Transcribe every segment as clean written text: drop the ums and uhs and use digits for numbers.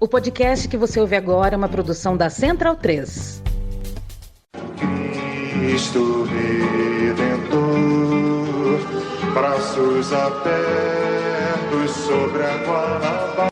O podcast que você ouve agora é uma produção da Central 3. Cristo Redentor, braços abertos sobre a Guanabara.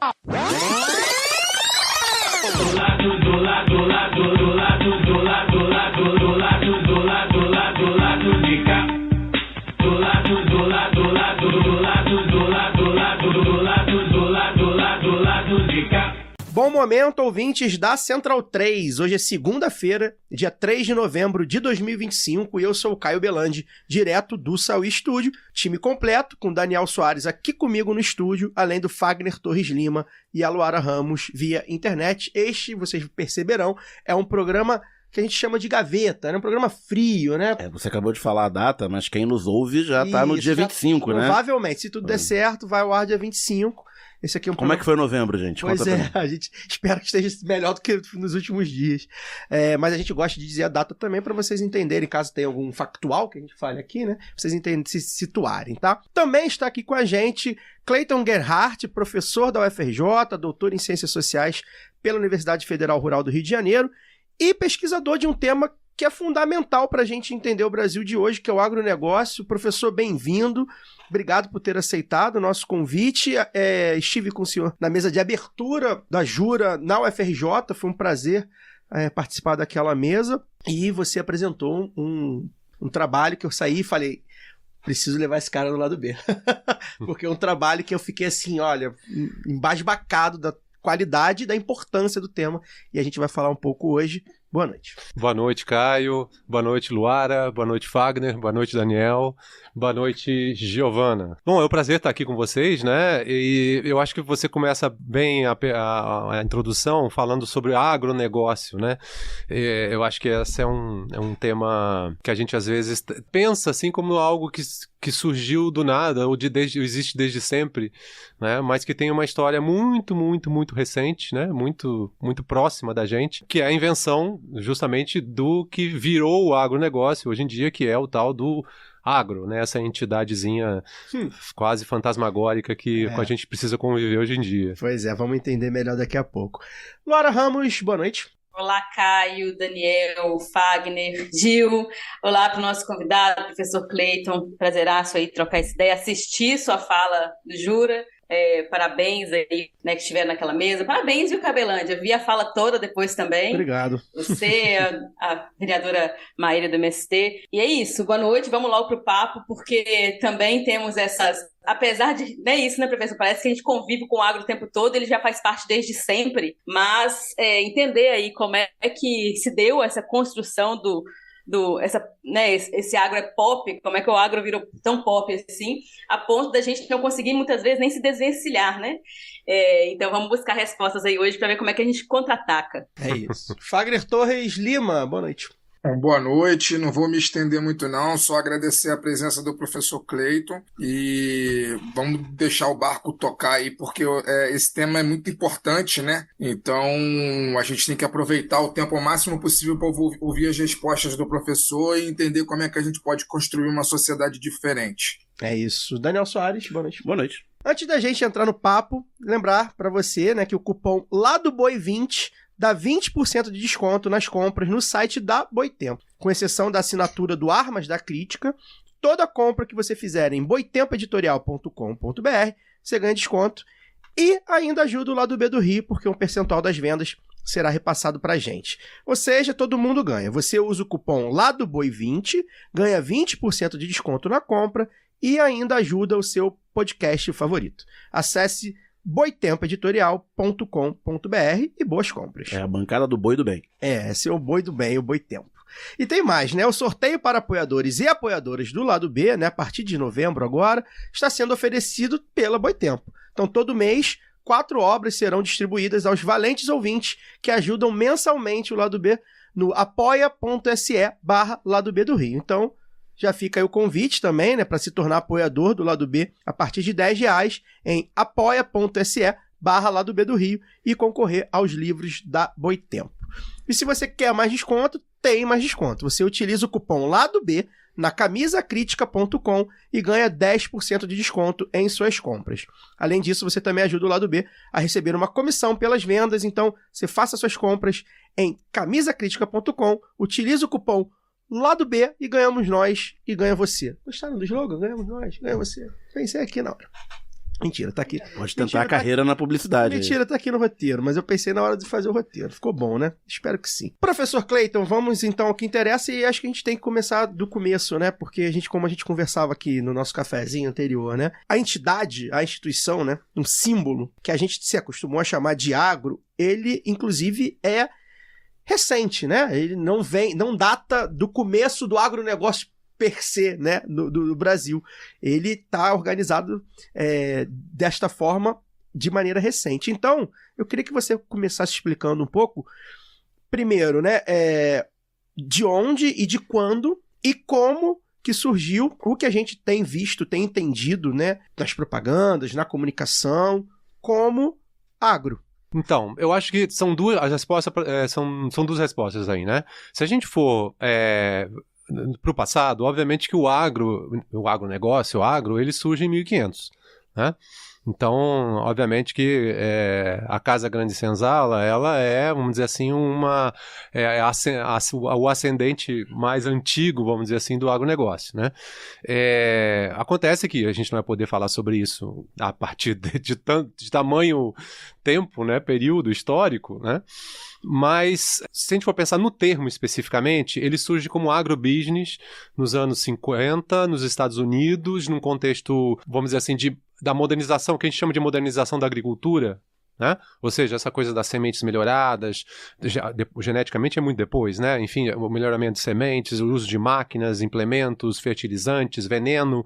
Bom momento, ouvintes da Central 3. Hoje é segunda-feira, dia 3 de novembro de 2025, e eu sou o Caio Belandi, direto do Saúl Estúdio, time completo, com Daniel Soares aqui comigo no estúdio, além do Fagner Torres Lima e a Luara Ramos via internet. Este, vocês perceberão, é um programa que a gente chama de gaveta, né? Um programa frio, né? Você acabou de falar a data, mas quem nos ouve já tá no dia 25, né? Provavelmente, se tudo der certo, vai ao ar dia 25. Esse aqui é um Como é que foi novembro, gente? Pois a gente espera que esteja melhor do que nos últimos dias. Mas a gente gosta de dizer a data também para vocês entenderem, caso tenha algum factual que a gente fale aqui, né? Pra vocês entenderem, se situarem, tá? Também está aqui com a gente Clayton Gerhardt, professor da UFRJ, doutor em Ciências Sociais pela Universidade Federal Rural do Rio de Janeiro e pesquisador de um tema que é fundamental para a gente entender o Brasil de hoje, que é o agronegócio. Professor, bem-vindo. Obrigado por ter aceitado o nosso convite. Estive com o senhor na mesa de abertura da Jura na UFRJ. Foi um prazer participar daquela mesa. E você apresentou um trabalho que eu saí e falei, preciso levar esse cara no lado B. Porque é um trabalho que eu fiquei assim, olha, embasbacado da qualidade e da importância do tema. E a gente vai falar um pouco hoje. Boa noite. Boa noite, Caio. Boa noite, Luara. Boa noite, Fagner. Boa noite, Daniel. Boa noite, Giovana. Bom, é um prazer estar aqui com vocês, né? E eu acho que você começa bem a introdução falando sobre agronegócio, né? Eu acho que esse é um tema que a gente às vezes pensa assim como algo que surgiu do nada, ou existe desde sempre, né? Mas que tem uma história muito, muito, muito recente, né? Muito, muito próxima da gente, que é a invenção justamente do que virou o agronegócio hoje em dia, que é o tal do agro, né? Essa entidadezinha quase fantasmagórica que a gente precisa conviver hoje em dia. Pois é, vamos entender melhor daqui a pouco. Luara Ramos, boa noite. Olá, Caio, Daniel, Fagner, Gil. Olá para o nosso convidado, professor Clayton. Prazeraço aí trocar essa ideia, assistir sua fala do Jura. Parabéns aí, né, que estiveram naquela mesa. Parabéns, viu, Cabelândia? Vi a fala toda depois também. Obrigado. Você, a vereadora Maíra do MST. E é isso, boa noite, vamos logo pro papo, porque também temos essas... Apesar de... Não é isso, né, professor? Parece que a gente convive com o agro o tempo todo, ele já faz parte desde sempre, mas entender aí como é que se deu essa construção esse agro é pop, como é que o agro virou tão pop assim, a ponto da gente não conseguir muitas vezes nem se desvencilhar, né? Então vamos buscar respostas aí hoje para ver como é que a gente contra-ataca. É isso. Fagner Torres Lima, boa noite. Boa noite, não vou me estender muito não, só agradecer a presença do professor Clayton e vamos deixar o barco tocar aí, porque esse tema é muito importante, né? Então a gente tem que aproveitar o tempo ao máximo possível para ouvir as respostas do professor e entender como é que a gente pode construir uma sociedade diferente. É isso. Daniel Soares, boa noite. Boa noite. Antes da gente entrar no papo, lembrar para você, né, que o cupom LADOBOI20 dá 20% de desconto nas compras no site da Boitempo. Com exceção da assinatura do Armas da Crítica, toda compra que você fizer em boitempoeditorial.com.br, você ganha desconto e ainda ajuda o Lado B do Rio, porque um percentual das vendas será repassado para a gente. Ou seja, todo mundo ganha. Você usa o cupom LADOBOI20, ganha 20% de desconto na compra e ainda ajuda o seu podcast favorito. Acesse boitempoeditorial.com.br e boas compras. É a bancada do boi do bem. Esse é o boi do bem, o Boitempo. E tem mais, né? O sorteio para apoiadores e apoiadoras do lado B, né? A partir de novembro agora, está sendo oferecido pela Boitempo. Então, todo mês, 4 obras serão distribuídas aos valentes ouvintes que ajudam mensalmente o lado B no apoia.se/lado B do Rio. Então, já fica aí o convite também, né, para se tornar apoiador do Lado B a partir de R$10 em apoia.se/Lado B do Rio e concorrer aos livros da Boitempo. E se você quer mais desconto, tem mais desconto. Você utiliza o cupom Lado B na camisacritica.com e ganha 10% de desconto em suas compras. Além disso, você também ajuda o Lado B a receber uma comissão pelas vendas, então você faça suas compras em camisacritica.com, utilize o cupom Lado B e ganhamos nós e ganha você. Gostaram do slogan? Ganhamos nós, ganha você. Pensei aqui na hora. Mentira, tá aqui. Pode tentar a carreira na publicidade. Mentira, tá aqui no roteiro, mas eu pensei na hora de fazer o roteiro. Ficou bom, né? Espero que sim. Professor Clayton, vamos então ao que interessa e acho que a gente tem que começar do começo, né? Porque como a gente conversava aqui no nosso cafezinho anterior, né? A entidade, a instituição, né? Um símbolo que a gente se acostumou a chamar de agro, ele, inclusive, é recente, né? Ele não data do começo do agronegócio per se, né, do Brasil. Ele está organizado desta forma de maneira recente. Então, eu queria que você começasse explicando um pouco, primeiro, né, de onde e de quando e como que surgiu o que a gente tem visto, tem entendido, né, nas propagandas, na comunicação, como agro. Então, eu acho que são duas respostas aí, né? Se a gente for para o passado, obviamente que o agronegócio, ele surge em 1500, né? Então, obviamente que a Casa Grande Senzala, ela é, vamos dizer assim, o ascendente mais antigo, vamos dizer assim, do agronegócio, né? Acontece que a gente não vai poder falar sobre isso a partir de tamanho tempo, né, período histórico, né? Mas, se a gente for pensar no termo especificamente, ele surge como agrobusiness nos anos 50, nos Estados Unidos, num contexto, vamos dizer assim, da modernização, que a gente chama de modernização da agricultura, né? Ou seja, essa coisa das sementes melhoradas, geneticamente é muito depois, né? Enfim, o melhoramento de sementes, o uso de máquinas, implementos, fertilizantes, veneno,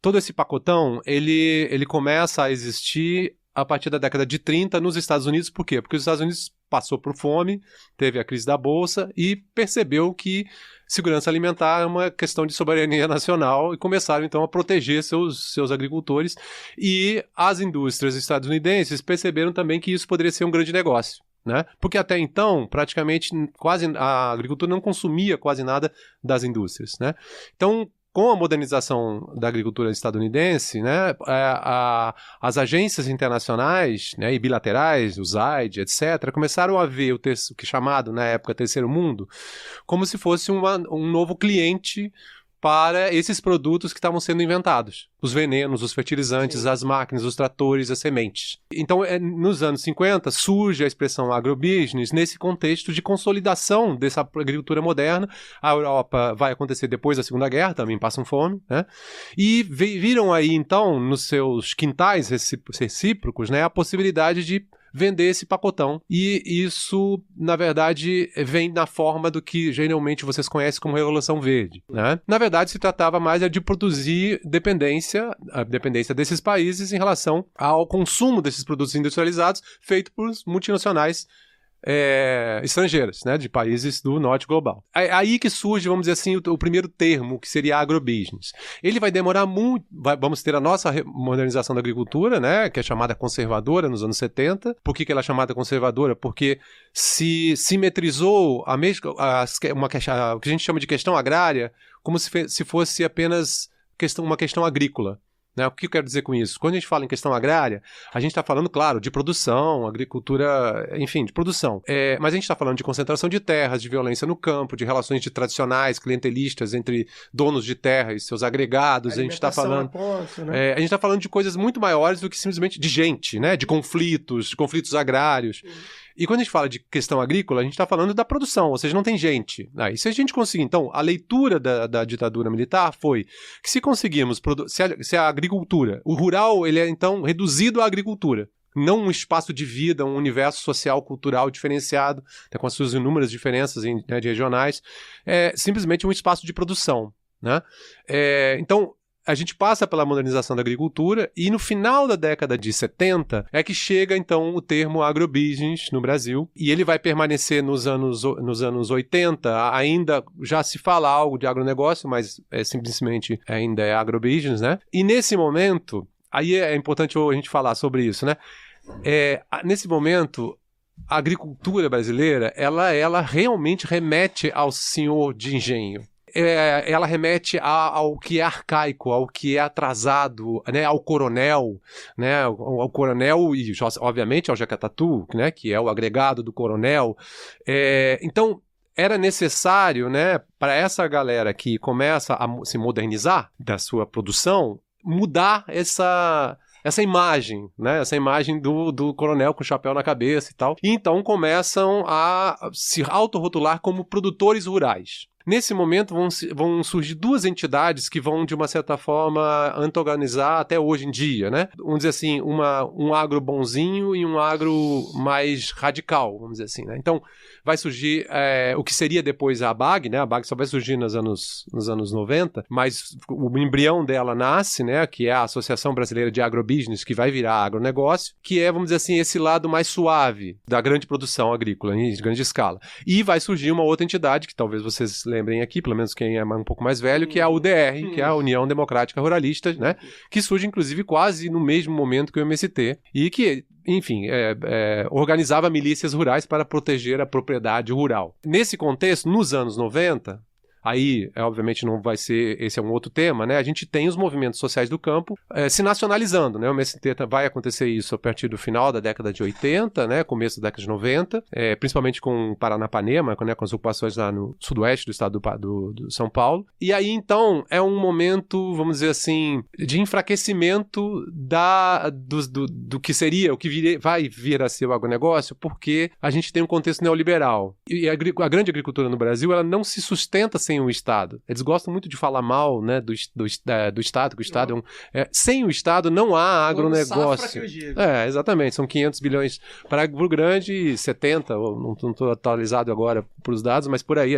todo esse pacotão, ele começa a existir a partir da década de 30 nos Estados Unidos. Por quê? Porque os Estados Unidos passou por fome, teve a crise da Bolsa e percebeu que segurança alimentar é uma questão de soberania nacional e começaram então a proteger seus agricultores, e as indústrias estadunidenses perceberam também que isso poderia ser um grande negócio, né? Porque até então, praticamente, a agricultura não consumia quase nada das indústrias, né? Então, com a modernização da agricultura estadunidense, né, as agências internacionais, né, e bilaterais, o ZAID, etc., começaram a ver o que é chamado, na época, Terceiro Mundo, como se fosse um novo cliente para esses produtos que estavam sendo inventados. Os venenos, os fertilizantes, as máquinas, os tratores, as sementes. Então, nos anos 50, surge a expressão agrobusiness nesse contexto de consolidação dessa agricultura moderna. A Europa vai acontecer depois da Segunda Guerra, também passam fome, né? E viram aí, então, nos seus quintais recíprocos, né, a possibilidade de vender esse pacotão. E isso, na verdade, vem na forma do que geralmente vocês conhecem como Revolução Verde, né? Na verdade, se tratava mais de produzir a dependência desses países em relação ao consumo desses produtos industrializados feito por multinacionais estrangeiras, né, de países do norte global. Aí que surge, vamos dizer assim, o primeiro termo, que seria agrobusiness. Ele vai demorar muito, vamos ter a nossa modernização da agricultura, né, que é chamada conservadora nos anos 70. Por que ela é chamada conservadora? Porque se simetrizou o que a gente chama de questão agrária como se fosse apenas uma questão agrícola. Né? O que eu quero dizer com isso? Quando a gente fala em questão agrária, a gente está falando, claro, de produção, agricultura, enfim, de produção. Mas a gente está falando de concentração de terras, de violência no campo, de relações tradicionais, clientelistas entre donos de terra e seus agregados. A gente está falando, né? A gente está falando de coisas muito maiores do que simplesmente de gente, né? De conflitos agrários. E quando a gente fala de questão agrícola, a gente está falando da produção, ou seja, não tem gente. E se a gente conseguir, então, a leitura da ditadura militar foi que se conseguirmos, se a agricultura, o rural, ele é então reduzido à agricultura, não um espaço de vida, um universo social, cultural diferenciado, com as suas inúmeras diferenças de regionais, simplesmente um espaço de produção, né? Então, a gente passa pela modernização da agricultura e no final da década de 70 é que chega, então, o termo agrobusiness no Brasil, e ele vai permanecer nos anos 80, ainda já se fala algo de agronegócio, mas simplesmente ainda é agrobusiness, né? E nesse momento, aí é importante a gente falar sobre isso, né? Nesse momento, a agricultura brasileira, ela realmente remete ao senhor de engenho. ela remete ao que é arcaico, ao que é atrasado, né, ao coronel, né, ao coronel e, obviamente, ao Jaca-Tatu, né, que é o agregado do coronel. Então, era necessário, né, para essa galera que começa a se modernizar da sua produção, mudar essa imagem, né? Essa imagem do coronel com o chapéu na cabeça e tal. E então começam a se autorrotular como produtores rurais. Nesse momento vão surgir duas entidades que vão, de uma certa forma, antagonizar até hoje em dia, né? Vamos dizer assim, um agro bonzinho e um agro mais radical, vamos dizer assim, né? Então, vai surgir o que seria depois a ABAG, né? A ABAG só vai surgir nos anos 90, mas o embrião dela nasce, né? Que é a Associação Brasileira de Agrobusiness, que vai virar agronegócio, que é, vamos dizer assim, esse lado mais suave da grande produção agrícola, em grande escala. E vai surgir uma outra entidade, que talvez vocês lembrem aqui, pelo menos quem é um pouco mais velho, que é a UDR, que é a União Democrática Ruralista, né? Que surge, inclusive, quase no mesmo momento que o MST, e que, enfim, organizava milícias rurais para proteger a propriedade rural. Nesse contexto, nos anos 90... Aí, obviamente, não vai ser... Esse é um outro tema, né? A gente tem os movimentos sociais do campo se nacionalizando, né? O MST vai acontecer isso a partir do final da década de 80, né? Começo da década de 90, principalmente com Paranapanema, né? Com as ocupações lá no sudoeste do estado do São Paulo. E aí, então, é um momento, vamos dizer assim, de enfraquecimento do que seria, o que vai vir a ser o agronegócio, porque a gente tem um contexto neoliberal. E a grande agricultura no Brasil, ela não se sustenta sem o Estado. Eles gostam muito de falar mal, né, do Estado, que o Estado sem o Estado não há agronegócio. Exatamente. São 500 bilhões para o grande e 70, não estou atualizado agora para os dados, mas por aí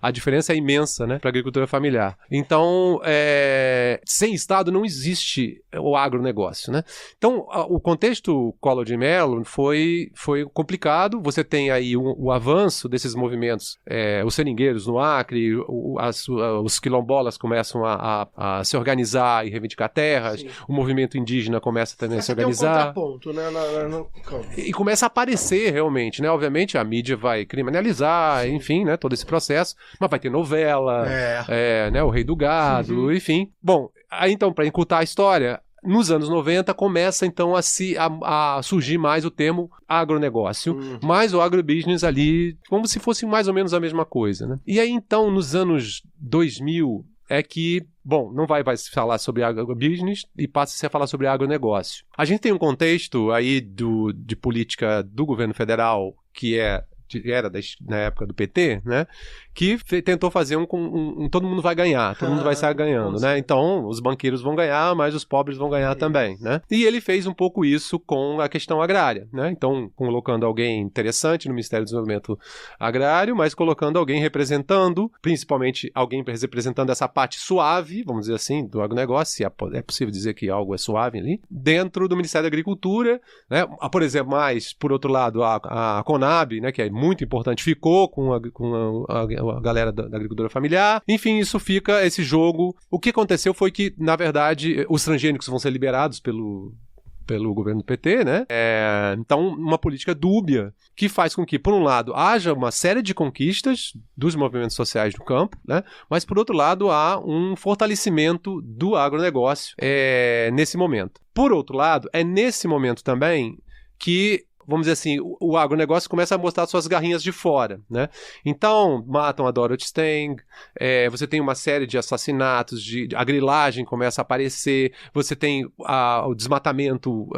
a diferença é imensa, né, para a agricultura familiar. Então, sem Estado não existe o agronegócio, né? Então, o contexto Collor de Mello foi complicado. Você tem aí o avanço desses movimentos, os seringueiros no Acre, os quilombolas começam a se organizar e reivindicar terras. Sim. O movimento indígena começa também a se organizar. Tem um contraponto, né? E começa a aparecer realmente, né? Obviamente a mídia vai criminalizar, sim, enfim, né? Todo esse processo, mas vai ter novela, né? O Rei do Gado, enfim. Bom, aí então, para encurtar a história, nos anos 90 começa então a surgir mais o termo agronegócio, mais o agrobusiness ali, como se fosse mais ou menos a mesma coisa, né? E aí então, nos anos 2000, é que, bom, não vai se falar sobre agrobusiness e passa-se a falar sobre agronegócio. A gente tem um contexto aí de política do governo federal que era na época do PT, né, que tentou fazer todo mundo vai ganhar, todo mundo vai sair ganhando, né? Então, os banqueiros vão ganhar, mas os pobres vão ganhar também, né? E ele fez um pouco isso com a questão agrária, né? Então, colocando alguém interessante no Ministério do Desenvolvimento Agrário, mas colocando alguém representando, principalmente alguém representando essa parte suave, vamos dizer assim, do agronegócio, se é possível dizer que algo é suave ali, dentro do Ministério da Agricultura, né? Por exemplo, mas, por outro lado, a Conab, né, que é muito importante, ficou com a galera da agricultura familiar. Enfim, isso fica, esse jogo. O que aconteceu foi que, na verdade, os transgênicos vão ser liberados pelo governo do PT, né? Então, uma política dúbia que faz com que, por um lado, haja uma série de conquistas dos movimentos sociais do campo, né? Mas, por outro lado, há um fortalecimento do agronegócio nesse momento. Por outro lado, é nesse momento também que, vamos dizer assim, o agronegócio começa a mostrar suas garrinhas de fora, né? Então, matam a Dorothy Stang, você tem uma série de assassinatos, a grilagem começa a aparecer, você tem o desmatamento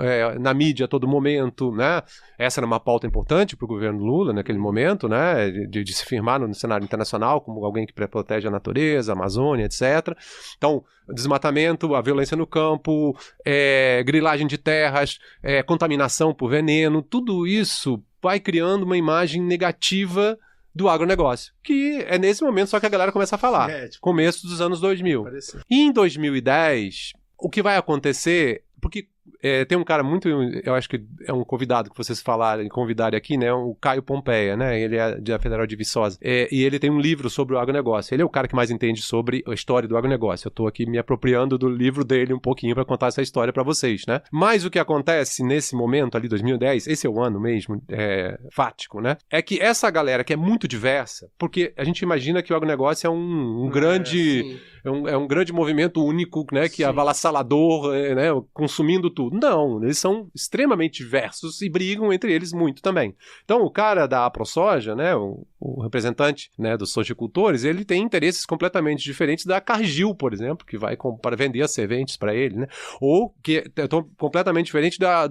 na mídia a todo momento, né? Essa era uma pauta importante para o governo Lula naquele momento, né? De se firmar no cenário internacional como alguém que protege a natureza, a Amazônia, etc. Então, desmatamento, a violência no campo, grilagem de terras, contaminação por veneno, tudo isso vai criando uma imagem negativa do agronegócio, que é nesse momento só que a galera começa a falar, começo dos anos 2000. E em 2010, o que vai acontecer, porque tem um cara muito, eu acho que é um convidado que vocês convidarem aqui, né? O Caio Pompeia, né? Ele é da Federal de Viçosa. E ele tem um livro sobre o agronegócio. Ele é o cara que mais entende sobre a história do agronegócio. Eu tô aqui me apropriando do livro dele um pouquinho para contar essa história para vocês, né? Mas o que acontece nesse momento ali, 2010, esse é o ano mesmo, fático, né? É que essa galera que é muito diversa, porque a gente imagina que o agronegócio é um grande... É um grande movimento único, né? Que é avassalador, né? Consumindo tudo. Não, eles são extremamente diversos e brigam entre eles muito também. Então, o cara da AproSoja, né? O representante, né, dos sojicultores, ele tem interesses completamente diferentes da Cargill, por exemplo, que vai para vender as sementes para ele, né? Ou que completamente diferente da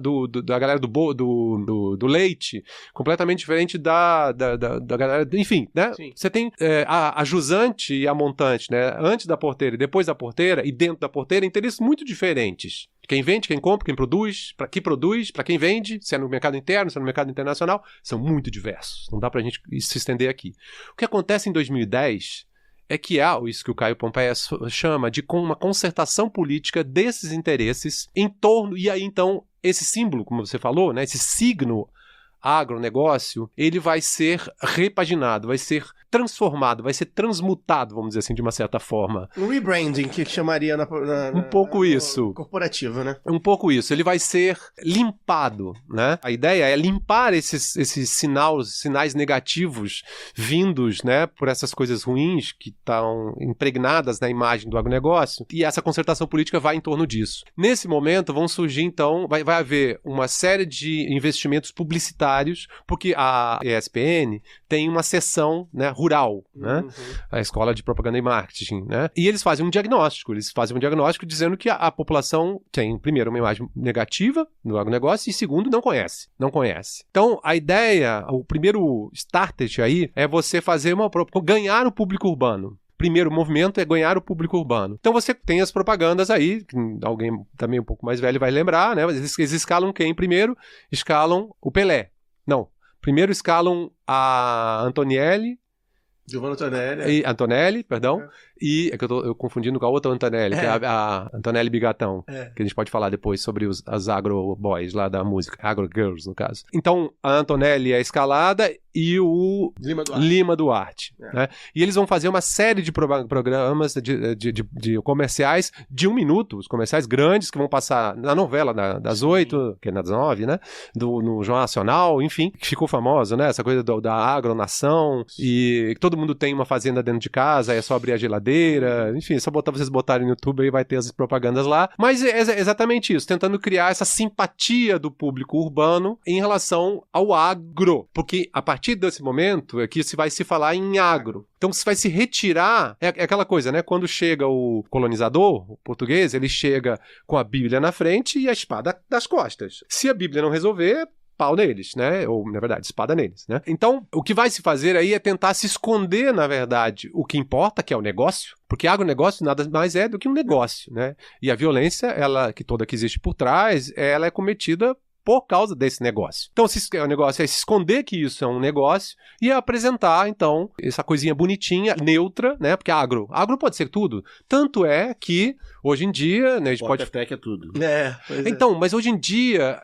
galera do leite, completamente diferente da galera... Enfim, né? Sim. Você tem a jusante e a montante, né? Antes da porteira e depois da porteira e dentro da porteira, interesses muito diferentes. Quem vende, quem compra, quem produz, para quem vende, se é no mercado interno, se é no mercado internacional, são muito diversos. Não dá pra gente se estender aqui. O que acontece em 2010 é que há isso que o Caio Pompeia chama de uma concertação política desses interesses em torno, e aí então esse símbolo, como você falou, né, esse signo agronegócio, ele vai ser repaginado, vai ser transformado, vai ser transmutado, vamos dizer assim, de uma certa forma. Um rebranding, que chamaria um pouco isso. Corporativo, né? Um pouco isso. Ele vai ser limpado, né? A ideia é limpar esses sinais negativos vindos, né, por essas coisas ruins que estão impregnadas na imagem do agronegócio, e essa concertação política vai em torno disso. Nesse momento vão surgir, então, vai haver uma série de investimentos publicitários, porque a ESPN tem uma seção, né, rural, né? A Escola de Propaganda e Marketing, né? E eles fazem um diagnóstico dizendo que a população tem, primeiro, uma imagem negativa no agronegócio e, segundo, não conhece. Então, a ideia, o primeiro start aí é você fazer ganhar o público urbano. Primeiro movimento é ganhar o público urbano. Então você tem as propagandas aí, que alguém também um pouco mais velho vai lembrar, né? Eles escalam quem primeiro? Escalam o Pelé. Não. Primeiro escalam a Giovanna Antonelli. Antonelli, perdão. E é que eu confundindo com a outra Antonelli, que é a Antonelli Bigatão, que a gente pode falar depois sobre as agro boys lá da música, agro girls no caso. Então, a Antonelli é escalada e o Lima Duarte. Né? E eles vão fazer uma série de programas de comerciais de 1 minuto, os comerciais grandes que vão passar na novela das 8, que é das 9, né? No Jornal Nacional, enfim, que ficou famoso, né? Essa coisa da agronação, e todo mundo tem uma fazenda dentro de casa, é só abrir a geladeira, enfim, é só vocês botarem no YouTube aí vai ter as propagandas lá. Mas é exatamente isso, tentando criar essa simpatia do público urbano em relação ao agro, porque a partir desse momento é que se vai se falar em agro. Então se vai se retirar, é aquela coisa, né? Quando chega o colonizador, o português, ele chega com a Bíblia na frente e a espada das costas. Se a Bíblia não resolver, pau neles, né? Ou, na verdade, espada neles, né? Então, o que vai se fazer aí é tentar se esconder, na verdade, o que importa, que é o negócio, porque agronegócio nada mais é do que um negócio, né? E a violência, que toda que existe por trás, ela é cometida por causa desse negócio. Então, o negócio é se esconder que isso é um negócio e apresentar, então, essa coisinha bonitinha, neutra, né? Porque agro pode ser tudo. Tanto é que, hoje em dia, né, a gente pode... até que é tudo. Então, mas hoje em dia,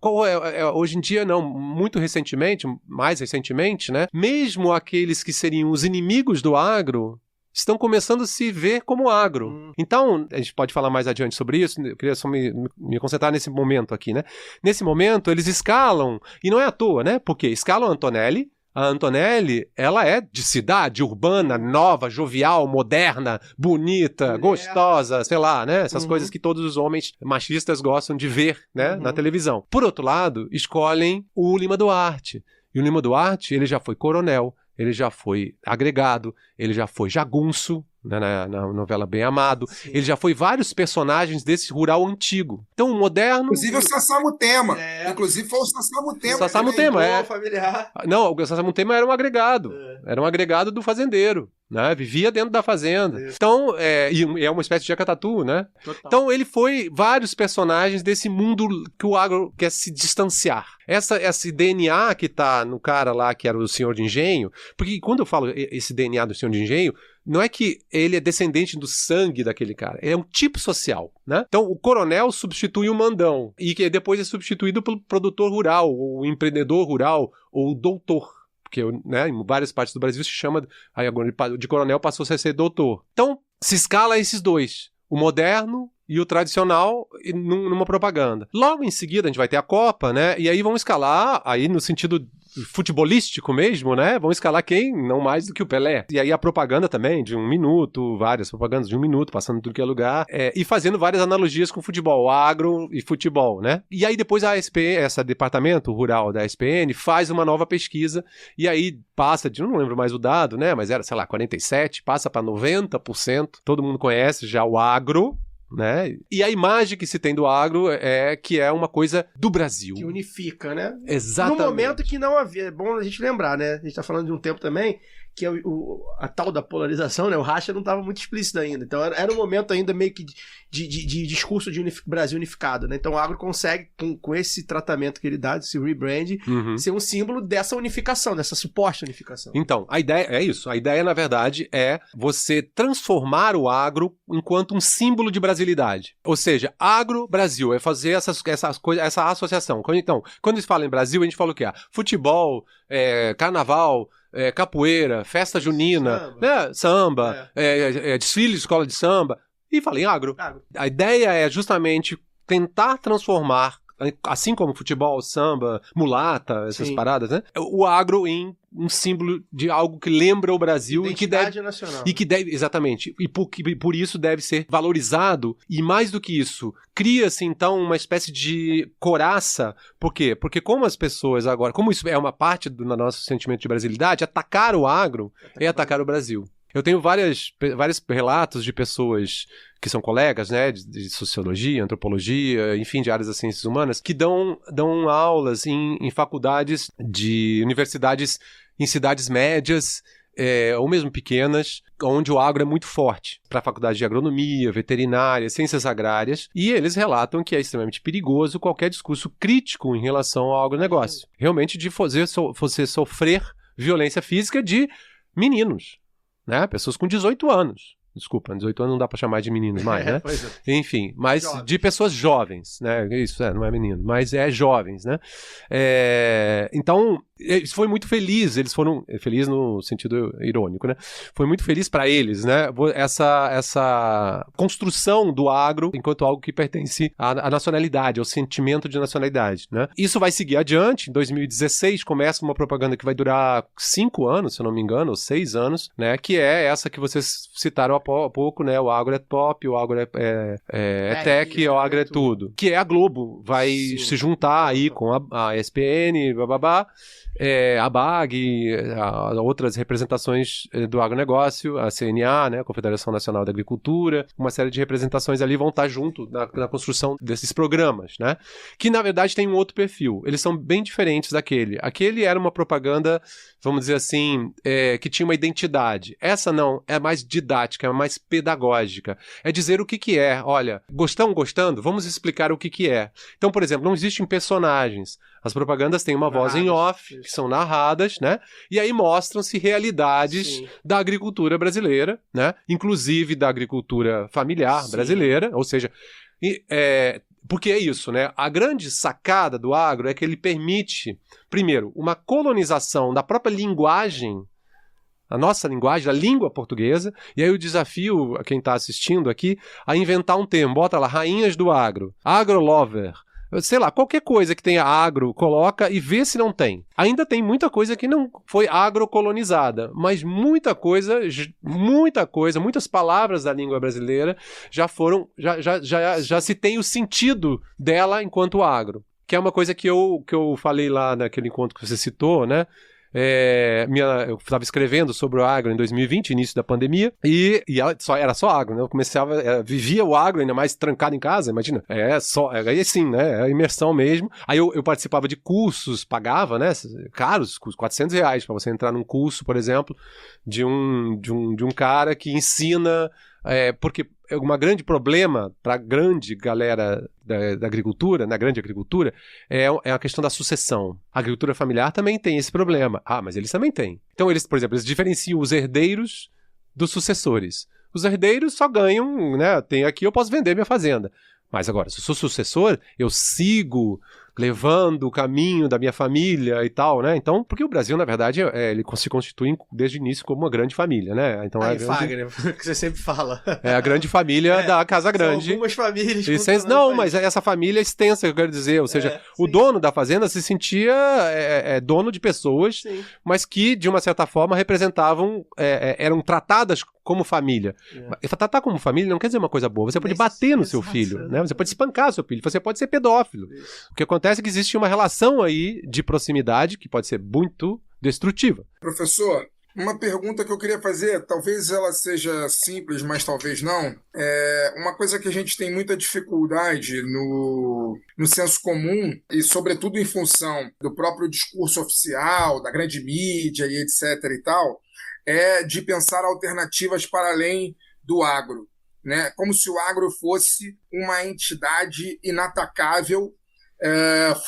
hoje em dia não, muito recentemente, mais recentemente, né? Mesmo aqueles que seriam os inimigos do agro estão começando a se ver como agro. Então, a gente pode falar mais adiante sobre isso, eu queria só me concentrar nesse momento aqui, né? Nesse momento, eles escalam, e não é à toa, né? Porque escalam a Antonelli. A Antonelli, ela é de cidade urbana, nova, jovial, moderna, bonita, gostosa, sei lá, né? Essas coisas que todos os homens machistas gostam de ver, né? Na televisão. Por outro lado, escolhem o Lima Duarte. E o Lima Duarte, ele já foi coronel, ele já foi agregado, ele já foi jagunço, né, na novela Bem Amado. Sim. Ele já foi vários personagens desse rural antigo. Então, o moderno... Inclusive o Sassamutema. Inclusive foi o Sassamutema. O Sassamutema, familiar. Não, o Sassamutema era um agregado. Era um agregado do fazendeiro, né? Vivia dentro da fazenda. Isso. Então, e é uma espécie de Jacatatu, né? Total. Então, ele foi vários personagens desse mundo que o agro quer se distanciar. Esse DNA que tá no cara lá, que era o senhor de engenho, porque quando eu falo esse DNA do senhor de engenho, não é que ele é descendente do sangue daquele cara, é um tipo social, né? Então, o coronel substitui o mandão, e que depois é substituído pelo produtor rural, ou o empreendedor rural, ou o doutor. Porque, né, em várias partes do Brasil se chama, aí agora de coronel passou a ser doutor. Então, se escala esses dois, o moderno e o tradicional numa propaganda. Logo em seguida a gente vai ter a Copa, né? E aí vamos escalar, aí no sentido futebolístico mesmo, né? Vamos escalar quem? Não mais do que o Pelé. E aí a propaganda também, de 1 minuto, várias propagandas de 1 minuto, passando tudo que é lugar, e fazendo várias analogias com futebol, agro e futebol, né? E aí depois a SPN, esse departamento rural da SPN, faz uma nova pesquisa, e aí passa de, não lembro mais o dado, né? Mas era, sei lá, 47%, passa para 90%, todo mundo conhece já o agro, né? E a imagem que se tem do agro é que é uma coisa do Brasil. Que unifica, né? Exatamente. No momento que não havia, é bom a gente lembrar, né? A gente tá falando de um tempo também que a tal da polarização, né? O racha não estava muito explícito ainda. Então era um momento ainda meio que de discurso de Brasil unificado, né? Então o agro consegue, com esse tratamento que ele dá, esse rebrand, ser um símbolo dessa unificação, dessa suposta unificação. Então, a ideia é isso. A ideia, na verdade, é você transformar o agro enquanto um símbolo de brasilidade. Ou seja, agro-Brasil, é fazer essas coisas, essa associação. Então, quando se fala em Brasil, a gente fala o quê? Futebol, carnaval, capoeira, festa junina, samba, desfile de escola de samba, e fala em agro. A ideia é justamente tentar transformar, assim como futebol, samba, mulata, essas paradas, né? O agro em um símbolo de algo que lembra o Brasil e que deve nacional. E que deve, exatamente, e por isso deve ser valorizado, e mais do que isso, cria-se então uma espécie de coraça. Por quê? Porque como as pessoas agora, como isso é uma parte do nosso sentimento de brasilidade, atacar o agro é atacar o Brasil. Eu tenho vários relatos de pessoas que são colegas, né, de sociologia, antropologia, enfim, de áreas das ciências humanas, que dão aulas em faculdades de universidades em cidades médias, ou mesmo pequenas, onde o agro é muito forte, para a faculdade de agronomia, veterinária, ciências agrárias, e eles relatam que é extremamente perigoso qualquer discurso crítico em relação ao agronegócio. Realmente de fazer você sofrer violência física de meninos, né? Pessoas com 18 anos. Desculpa, 18 anos não dá pra chamar de meninos mais, né? Enfim, mas jovens. De pessoas jovens, né? Isso, não é menino, mas é jovens, né? Então, isso foi muito feliz, eles foram feliz no sentido irônico, né? Foi muito feliz para eles, né? Essa construção do agro enquanto algo que pertence à nacionalidade, ao sentimento de nacionalidade, né? Isso vai seguir adiante. Em 2016 começa uma propaganda que vai durar 5 anos, se eu não me engano, ou 6 anos, né? Que é essa que vocês citaram há pouco, né? O agro é pop, o agro é tech, o agro é tudo. Que é a Globo, vai se juntar aí com a ESPN, bababá, a BAG, outras representações do agronegócio, a CNA, né, a Confederação Nacional da Agricultura, uma série de representações ali vão estar junto na construção desses programas, né, que na verdade tem um outro perfil, eles são bem diferentes daquele. Aquele era uma propaganda, vamos dizer assim, que tinha uma identidade. Essa não, é mais didática, é mais pedagógica, é dizer o que é. Olha, gostando? Vamos explicar o que é. Então, por exemplo, não existem personagens. As propagandas têm uma voz em off, que são narradas, né? E aí mostram-se realidades da agricultura brasileira, né? Inclusive da agricultura familiar brasileira, ou seja, porque é isso, né? A grande sacada do agro é que ele permite, primeiro, uma colonização da própria linguagem, a nossa linguagem, a língua portuguesa, e aí o desafio a quem está assistindo aqui a inventar um termo, bota lá, rainhas do agro, agrolover, sei lá, qualquer coisa que tenha agro, coloca e vê se não tem. Ainda tem muita coisa que não foi agrocolonizada, mas muitas palavras da língua brasileira já se tem o sentido dela enquanto agro. Que é uma coisa que eu falei lá naquele encontro que você citou, né? eu estava escrevendo sobre o agro em 2020, início da pandemia, e era só agro, né? Eu vivia o agro, ainda mais trancado em casa, imagina. Aí sim, né? É a imersão mesmo. Aí eu participava de cursos, pagava, né? Caros, R$400 para você entrar num curso, por exemplo, de um cara que ensina. Porque um grande problema para a grande galera da agricultura, na grande agricultura, é a questão da sucessão. A agricultura familiar também tem esse problema. Mas eles também têm. Então, por exemplo, eles diferenciam os herdeiros dos sucessores. Os herdeiros só ganham, né? Tenho aqui, eu posso vender minha fazenda. Mas agora, se eu sou sucessor, eu sigo levando o caminho da minha família e tal, né? Então, porque o Brasil, na verdade, ele se constitui desde o início como uma grande família, né? Então, Fagner, que você sempre fala. É a grande família da Casa Grande. São algumas famílias. Mas essa família é extensa, eu quero dizer. Ou seja, o dono da fazenda se sentia dono de pessoas, sim, mas que, de uma certa forma, representavam, eram tratadas como família. Tratar como família não quer dizer uma coisa boa. Você pode bater no seu filho, né? Você pode espancar seu filho, você pode ser pedófilo. Isso. O que acontece é que existe uma relação aí de proximidade que pode ser muito destrutiva. Professor, uma pergunta que eu queria fazer, talvez ela seja simples, mas talvez não. Uma coisa que a gente tem muita dificuldade no senso comum, e sobretudo em função do próprio discurso oficial, da grande mídia e etc. e tal, é de pensar alternativas para além do agro, né? Como se o agro fosse uma entidade inatacável,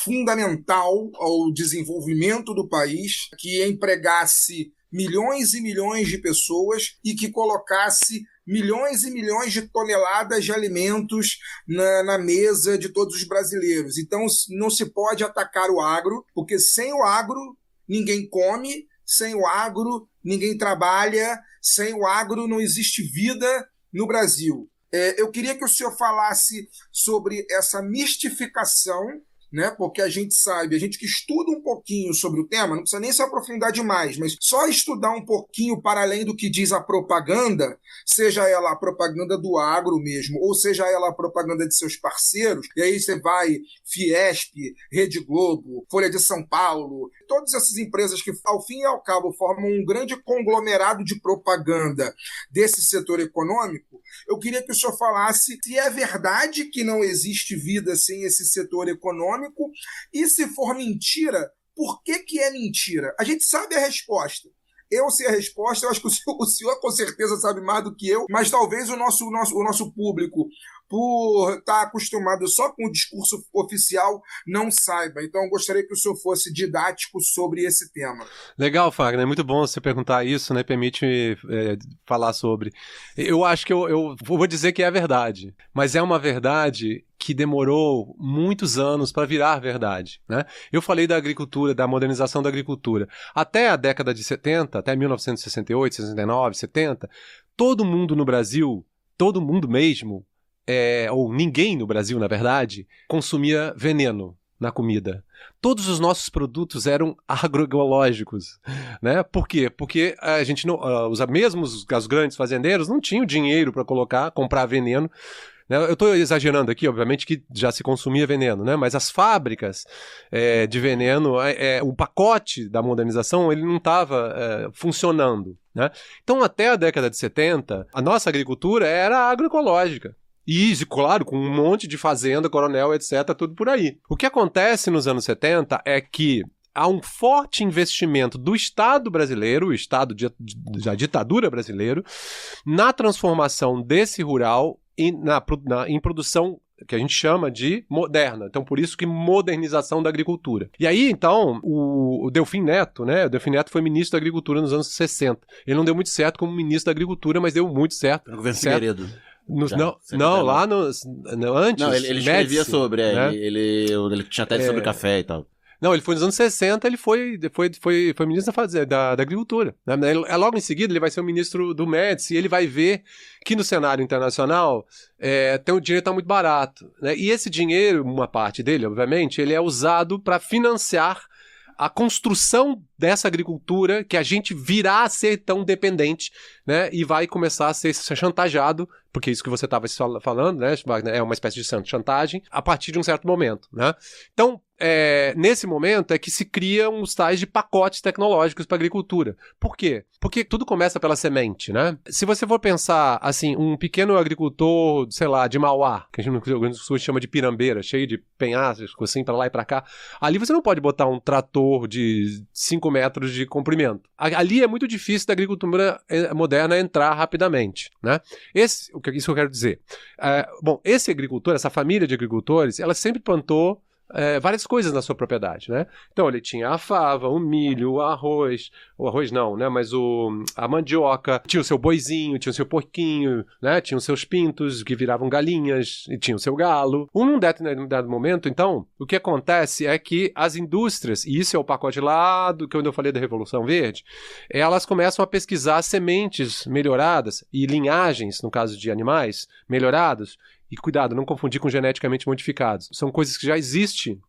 fundamental ao desenvolvimento do país, que empregasse milhões e milhões de pessoas e que colocasse milhões e milhões de toneladas de alimentos na mesa de todos os brasileiros. Então, não se pode atacar o agro, porque sem o agro ninguém come, sem o agro ninguém trabalha, sem o agro não existe vida no Brasil. Eu queria que o senhor falasse sobre essa mistificação, né? Porque a gente sabe, a gente que estuda um pouquinho sobre o tema, não precisa nem se aprofundar demais, mas só estudar um pouquinho para além do que diz a propaganda, seja ela a propaganda do agro mesmo, ou seja ela a propaganda de seus parceiros, e aí você vai Fiesp, Rede Globo, Folha de São Paulo, todas essas empresas que, ao fim e ao cabo, formam um grande conglomerado de propaganda desse setor econômico. Eu queria que o senhor falasse se é verdade que não existe vida sem esse setor econômico, e se for mentira, por que é mentira? A gente sabe a resposta. Eu sei a resposta, eu acho que o senhor com certeza sabe mais do que eu, mas talvez o nosso público, por estar acostumado só com o discurso oficial, não saiba. Então, eu gostaria que o senhor fosse didático sobre esse tema. Legal, Fagner. É muito bom você perguntar isso, né? Permite falar sobre. Eu acho que eu vou dizer que é a verdade, mas é uma verdade que demorou muitos anos para virar verdade, né? Eu falei da agricultura, da modernização da agricultura. Até a década de 70, até 1968, 69, 70, todo mundo no Brasil, todo mundo mesmo, ou ninguém no Brasil, na verdade, consumia veneno na comida. Todos os nossos produtos eram agroecológicos, né? Por quê? Porque a gente não, os grandes fazendeiros não tinham dinheiro para comprar veneno. Eu estou exagerando aqui, obviamente, que já se consumia veneno, né? Mas as fábricas de veneno, o pacote da modernização, ele não estava funcionando, né? Então, até a década de 70, a nossa agricultura era agroecológica. E, claro, com um monte de fazenda, coronel, etc., tudo por aí. O que acontece nos anos 70 é que há um forte investimento do Estado brasileiro, o Estado da ditadura brasileiro, na transformação desse rural em produção que a gente chama de moderna. Então, por isso que modernização da agricultura. E aí, então, o Delfim Neto, né? O Delfim Neto foi ministro da Agricultura nos anos 60. Ele não deu muito certo como ministro da Agricultura, mas deu muito certo. No governo Figueiredo. Antes. Não, ele escrevia sobre, né? ele tinha tese sobre café e tal. Não, ele foi nos anos 60, ele foi ministro da Agricultura. Né? Logo em seguida, ele vai ser o ministro do Médici e ele vai ver que no cenário internacional o dinheiro está muito barato. Né? E esse dinheiro, uma parte dele, obviamente, ele é usado para financiar a construção dessa agricultura que a gente virá a ser tão dependente, né? E vai começar a ser chantageado, porque isso que você estava falando, né? É uma espécie de chantagem a partir de um certo momento, né? Então, nesse momento é que se criam os tais de pacotes tecnológicos para a agricultura. Por quê? Porque tudo começa pela semente, né? Se você for pensar, assim, um pequeno agricultor, sei lá, de Mauá, que a gente no Rio Grande do Sul chama de pirambeira, cheio de penhascos, assim, para lá e para cá, ali você não pode botar um trator de 5 metros de comprimento. Ali é muito difícil da agricultura moderna entrar rapidamente, né? Isso que eu quero dizer. Bom, esse agricultor, essa família de agricultores, ela sempre plantou várias coisas na sua propriedade, né? Então ele tinha a fava, o milho, o arroz não, né? Mas a mandioca, tinha o seu boizinho, tinha o seu porquinho, né? Tinha os seus pintos que viravam galinhas, e tinha o seu galo. Num dado momento, então, o que acontece é que as indústrias, e isso é o pacote lá do que eu falei da Revolução Verde, elas começam a pesquisar sementes melhoradas e linhagens, no caso de animais, melhorados. E cuidado, não confundir com geneticamente modificados. São coisas que já existem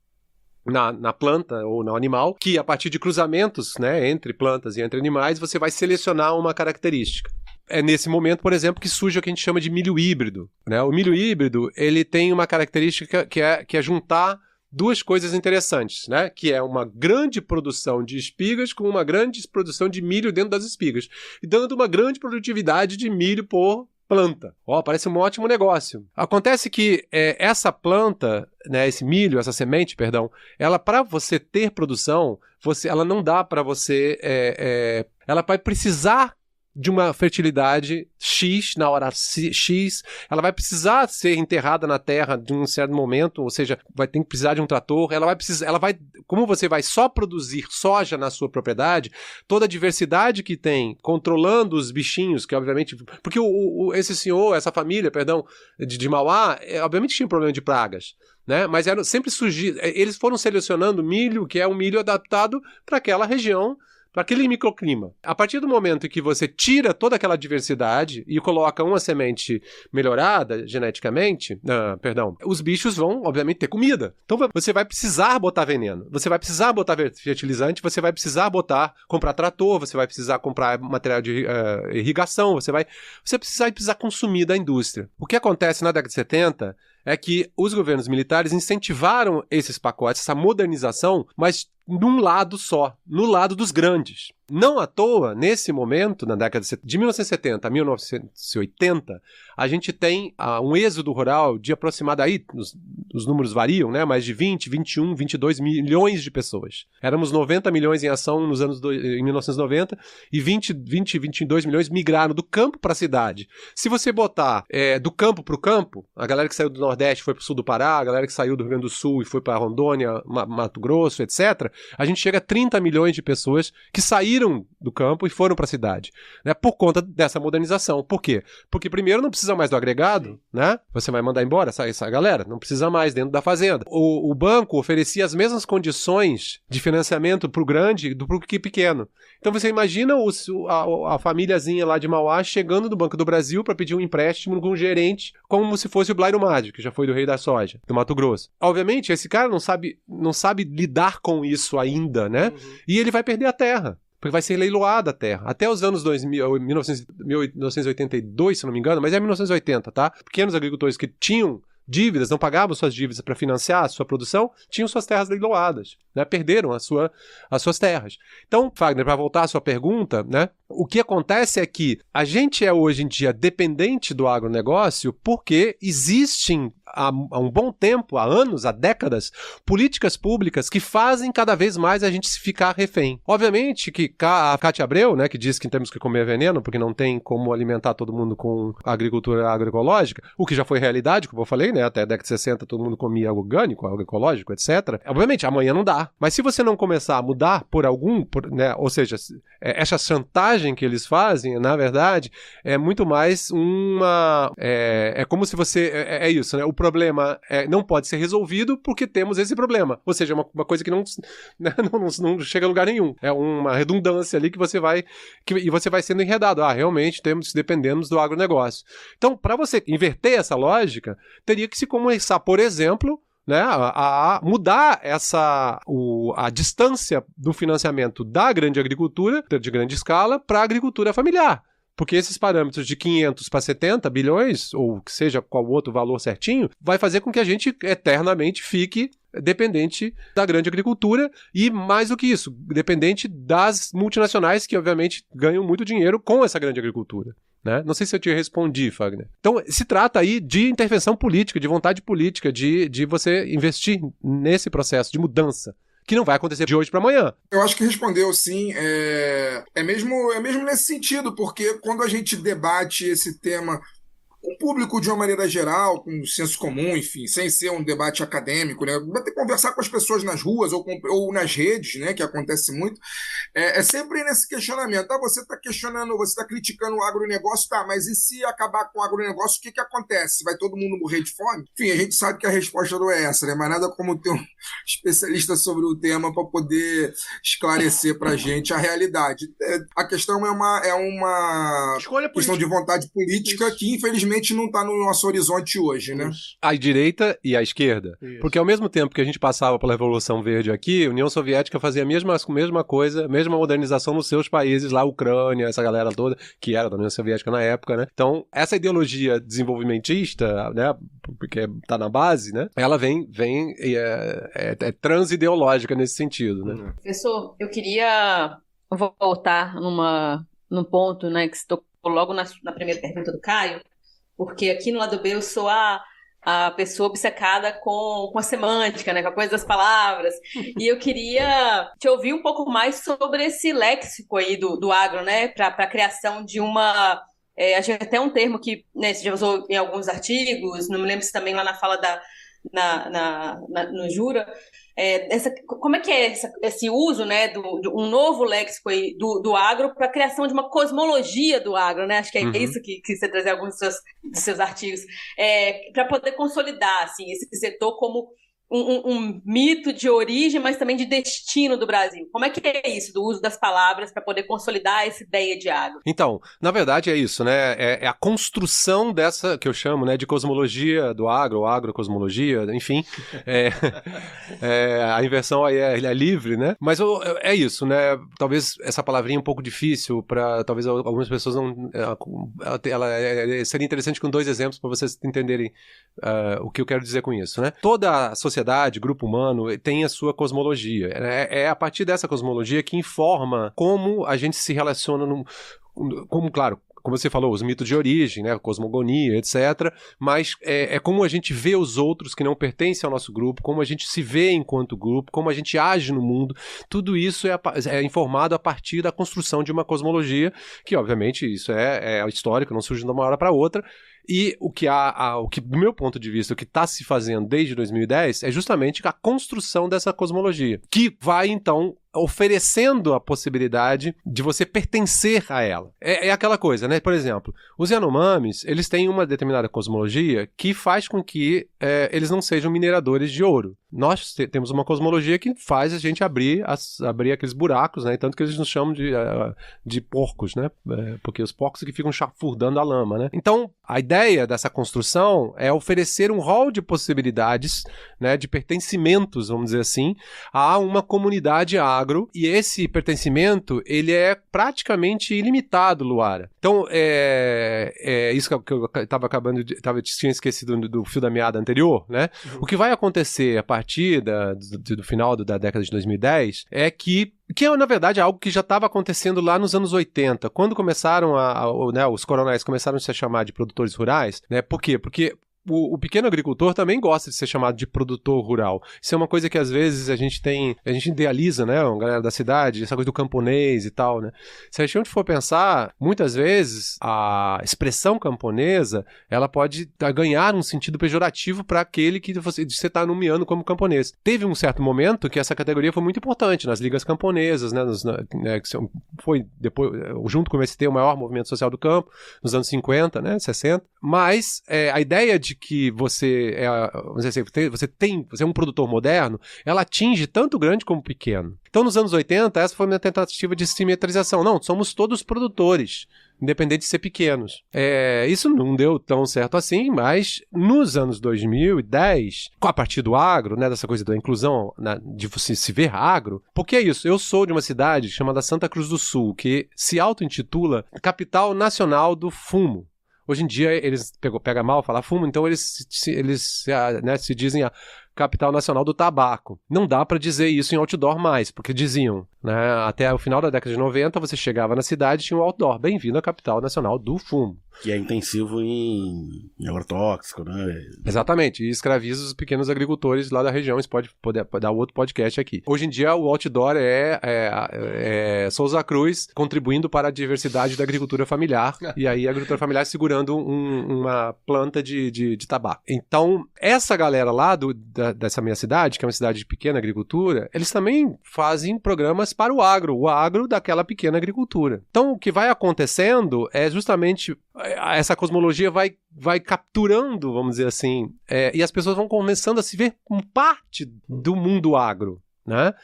na planta ou no animal, que a partir de cruzamentos, né, entre plantas e entre animais, você vai selecionar uma característica. É nesse momento, por exemplo, que surge o que a gente chama de milho híbrido, né? O milho híbrido, ele tem uma característica que é juntar duas coisas interessantes, né? Que é uma grande produção de espigas com uma grande produção de milho dentro das espigas, e dando uma grande produtividade de milho por planta. Parece um ótimo negócio. Acontece que essa planta, né, esse milho, essa semente, perdão, ela, para você ter produção, ela não dá para você... ela vai precisar de uma fertilidade X, na hora X, ela vai precisar ser enterrada na terra de um certo momento, ou seja, vai ter que precisar de um trator, como você vai só produzir soja na sua propriedade, toda a diversidade que tem, controlando os bichinhos, que obviamente, porque essa família, de Mauá, obviamente tinha um problema de pragas, né? Mas sempre eles foram selecionando milho, que é um milho adaptado para aquela região, para aquele microclima. A partir do momento em que você tira toda aquela diversidade e coloca uma semente melhorada geneticamente, os bichos vão, obviamente, ter comida. Então você vai precisar botar veneno, você vai precisar botar fertilizante, você vai precisar comprar trator, você vai precisar comprar material de irrigação, você vai precisar consumir da indústria. O que acontece na década de 70 é que os governos militares incentivaram esses pacotes, essa modernização, mas num lado só, no lado dos grandes. Não à toa, nesse momento, na década de 1970 a 1980, a gente tem um êxodo rural de aproximadamente, os números variam, né, mas de 20, 21, 22 milhões de pessoas. Éramos 90 milhões em ação em 1990 e 22 milhões migraram do campo para a cidade. Se você botar do campo para o campo, a galera que saiu do Nordeste foi para o sul do Pará, a galera que saiu do Rio Grande do Sul e foi para Rondônia, Mato Grosso, etc., a gente chega a 30 milhões de pessoas que saíram do campo e foram para a cidade, né, por conta dessa modernização. Por quê? Porque primeiro não precisa mais do agregado, né? Você vai mandar embora essa galera, não precisa mais dentro da fazenda. O banco oferecia as mesmas condições de financiamento para o grande do que pequeno. Então você imagina a famíliazinha lá de Mauá chegando no Banco do Brasil para pedir um empréstimo com um gerente, como se fosse o Blairo Mádio, que já foi do Rei da Soja, do Mato Grosso. Obviamente, esse cara não sabe lidar com isso ainda, né? E ele vai perder a terra, porque vai ser leiloada a terra. Até os anos 1982, se não me engano, mas é 1980, tá? Pequenos agricultores que tinham dívidas, não pagavam suas dívidas para financiar a sua produção, tinham suas terras leiloadas, né? Perderam as suas terras. Então, Fagner, para voltar à sua pergunta, né? O que acontece é que a gente é hoje em dia dependente do agronegócio porque existem há um bom tempo, há anos, há décadas, políticas públicas que fazem cada vez mais a gente se ficar refém. Obviamente que a Cátia Abreu, né, que diz que temos que comer veneno porque não tem como alimentar todo mundo com agricultura agroecológica, o que já foi realidade, como eu falei, né, até a década de 60 todo mundo comia orgânico, agroecológico, etc. Obviamente, amanhã não dá. Mas se você não começar a mudar né, ou seja, essa chantagem que eles fazem, na verdade, é muito mais é como se você... É isso, né? O problema não pode ser resolvido porque temos esse problema. Ou seja, uma coisa que não chega a lugar nenhum. É uma redundância ali que você vai sendo enredado. Realmente dependemos do agronegócio. Então, para você inverter essa lógica, teria que se começar, por exemplo, né, a mudar a distância do financiamento da grande agricultura, de grande escala, para a agricultura familiar. Porque esses parâmetros de 500 para 70 bilhões, ou que seja qual outro valor certinho, vai fazer com que a gente eternamente fique dependente da grande agricultura e, mais do que isso, dependente das multinacionais que, obviamente, ganham muito dinheiro com essa grande agricultura. Né? Não sei se eu te respondi, Fagner. Então, se trata aí de intervenção política, de vontade política, de você investir nesse processo de mudança, que não vai acontecer de hoje para amanhã. Eu acho que respondeu sim. É mesmo nesse sentido, porque quando a gente debate esse tema com o público de uma maneira geral, com senso comum, enfim, sem ser um debate acadêmico, né? Vai ter que conversar com as pessoas nas ruas ou nas redes, né? Que acontece muito. É sempre nesse questionamento. Você está questionando, você está criticando o agronegócio, tá, mas e se acabar com o agronegócio, o que acontece? Vai todo mundo morrer de fome? Enfim, a gente sabe que a resposta não é essa, né? Mas nada como ter um especialista sobre o tema para poder esclarecer para a gente a realidade. A questão é uma Escolha questão de vontade política que, infelizmente, não está no nosso horizonte hoje, né? A direita e a esquerda. Isso. Porque ao mesmo tempo que a gente passava pela Revolução Verde aqui, a União Soviética fazia a mesma coisa, a mesma modernização nos seus países, lá a Ucrânia, essa galera toda, que era da União Soviética na época, né? Então, essa ideologia desenvolvimentista, né, porque tá na base, né, ela vem é transideológica nesse sentido, né? Professor, eu queria voltar num ponto, né, que você tocou logo na primeira pergunta do Caio, porque aqui no lado B eu sou a pessoa obcecada com a semântica, né, com a coisa das palavras, e eu queria te ouvir um pouco mais sobre esse léxico aí do agro, né, para a criação de uma... acho que até um termo que, né, você já usou em alguns artigos, não me lembro se também lá na fala no Jura, como é que é esse uso, né, de um novo léxico aí do agro para a criação de uma cosmologia do agro, né? Acho que é isso que você traz em alguns dos seus artigos, para poder consolidar assim, esse setor como um mito de origem, mas também de destino do Brasil. Como é que é isso, do uso das palavras para poder consolidar essa ideia de agro? Então, na verdade é isso, né? É a construção dessa, que eu chamo, né, de cosmologia do agro, ou agrocosmologia, enfim. A inversão aí é livre, né? Mas é isso, né? Talvez essa palavrinha é um pouco difícil para talvez algumas pessoas não... seria interessante com 2 exemplos para vocês entenderem o que eu quero dizer com isso, né? Toda a sociedade, grupo humano, tem a sua cosmologia. É a partir dessa cosmologia que informa como a gente se relaciona, claro, como você falou, os mitos de origem, né, cosmogonia, etc. Mas é como a gente vê os outros que não pertencem ao nosso grupo, como a gente se vê enquanto grupo, como a gente age no mundo. Tudo isso é informado a partir da construção de uma cosmologia, que obviamente isso é histórico, não surge de uma hora para outra. E o que, do meu ponto de vista, o que está se fazendo desde 2010 é justamente a construção dessa cosmologia, que vai, então, oferecendo a possibilidade de você pertencer a ela. É aquela coisa, né? Por exemplo, os Yanomamis, eles têm uma determinada cosmologia que faz com que eles não sejam mineradores de ouro. Nós temos uma cosmologia que faz a gente abrir aqueles buracos, né? Tanto que eles nos chamam de porcos, né? Porque os porcos que ficam chafurdando a lama, né? Então, a ideia dessa construção é oferecer um rol de possibilidades, né, de pertencimentos, vamos dizer assim, a uma comunidade agro, e esse pertencimento, ele é praticamente ilimitado, Luara. Então, isso que eu tinha esquecido do fio da meada anterior, né? O que vai acontecer a partir do final da década de 2010 é que é, na verdade, algo que já estava acontecendo lá nos anos 80, quando começaram os coronéis começaram a se chamar de produtores rurais, né? Por quê? Porque o pequeno agricultor também gosta de ser chamado de produtor rural. Isso é uma coisa que às vezes a gente idealiza, né, uma galera da cidade, essa coisa do camponês e tal, né? Se a gente for pensar, muitas vezes a expressão camponesa, ela pode ganhar um sentido pejorativo para aquele que você está nomeando como camponês. Teve um certo momento que essa categoria foi muito importante nas ligas camponesas, né, que foi depois, junto com o MST, o maior movimento social do campo, nos anos 50, né, 60, mas a ideia de que você vamos dizer assim, você é um produtor moderno, ela atinge tanto grande como pequeno. Então, nos anos 80, essa foi a minha tentativa de simetrização. Não, somos todos produtores, independente de ser pequenos. Isso não deu tão certo assim, mas nos anos 2010, a partir do agro, né, dessa coisa da inclusão, de você se ver agro, porque é isso, eu sou de uma cidade chamada Santa Cruz do Sul, que se auto-intitula Capital Nacional do Fumo. Hoje em dia, eles pega mal falar fumo, então eles se dizem a capital nacional do tabaco. Não dá para dizer isso em outdoor mais, porque diziam, né, até o final da década de 90, você chegava na cidade e tinha um outdoor, bem-vindo à capital nacional do fumo. Que é intensivo em agrotóxico, né? Exatamente, e escraviza os pequenos agricultores lá da região. Isso pode dar outro podcast aqui. Hoje em dia, o outdoor é Souza Cruz contribuindo para a diversidade da agricultura familiar, e aí a agricultura familiar segurando uma planta de tabaco. Então, essa galera lá dessa minha cidade, que é uma cidade de pequena agricultura, eles também fazem programas para o agro daquela pequena agricultura. Então, o que vai acontecendo é justamente essa cosmologia vai capturando, vamos dizer assim, e as pessoas vão começando a se ver como parte do mundo agro. Né?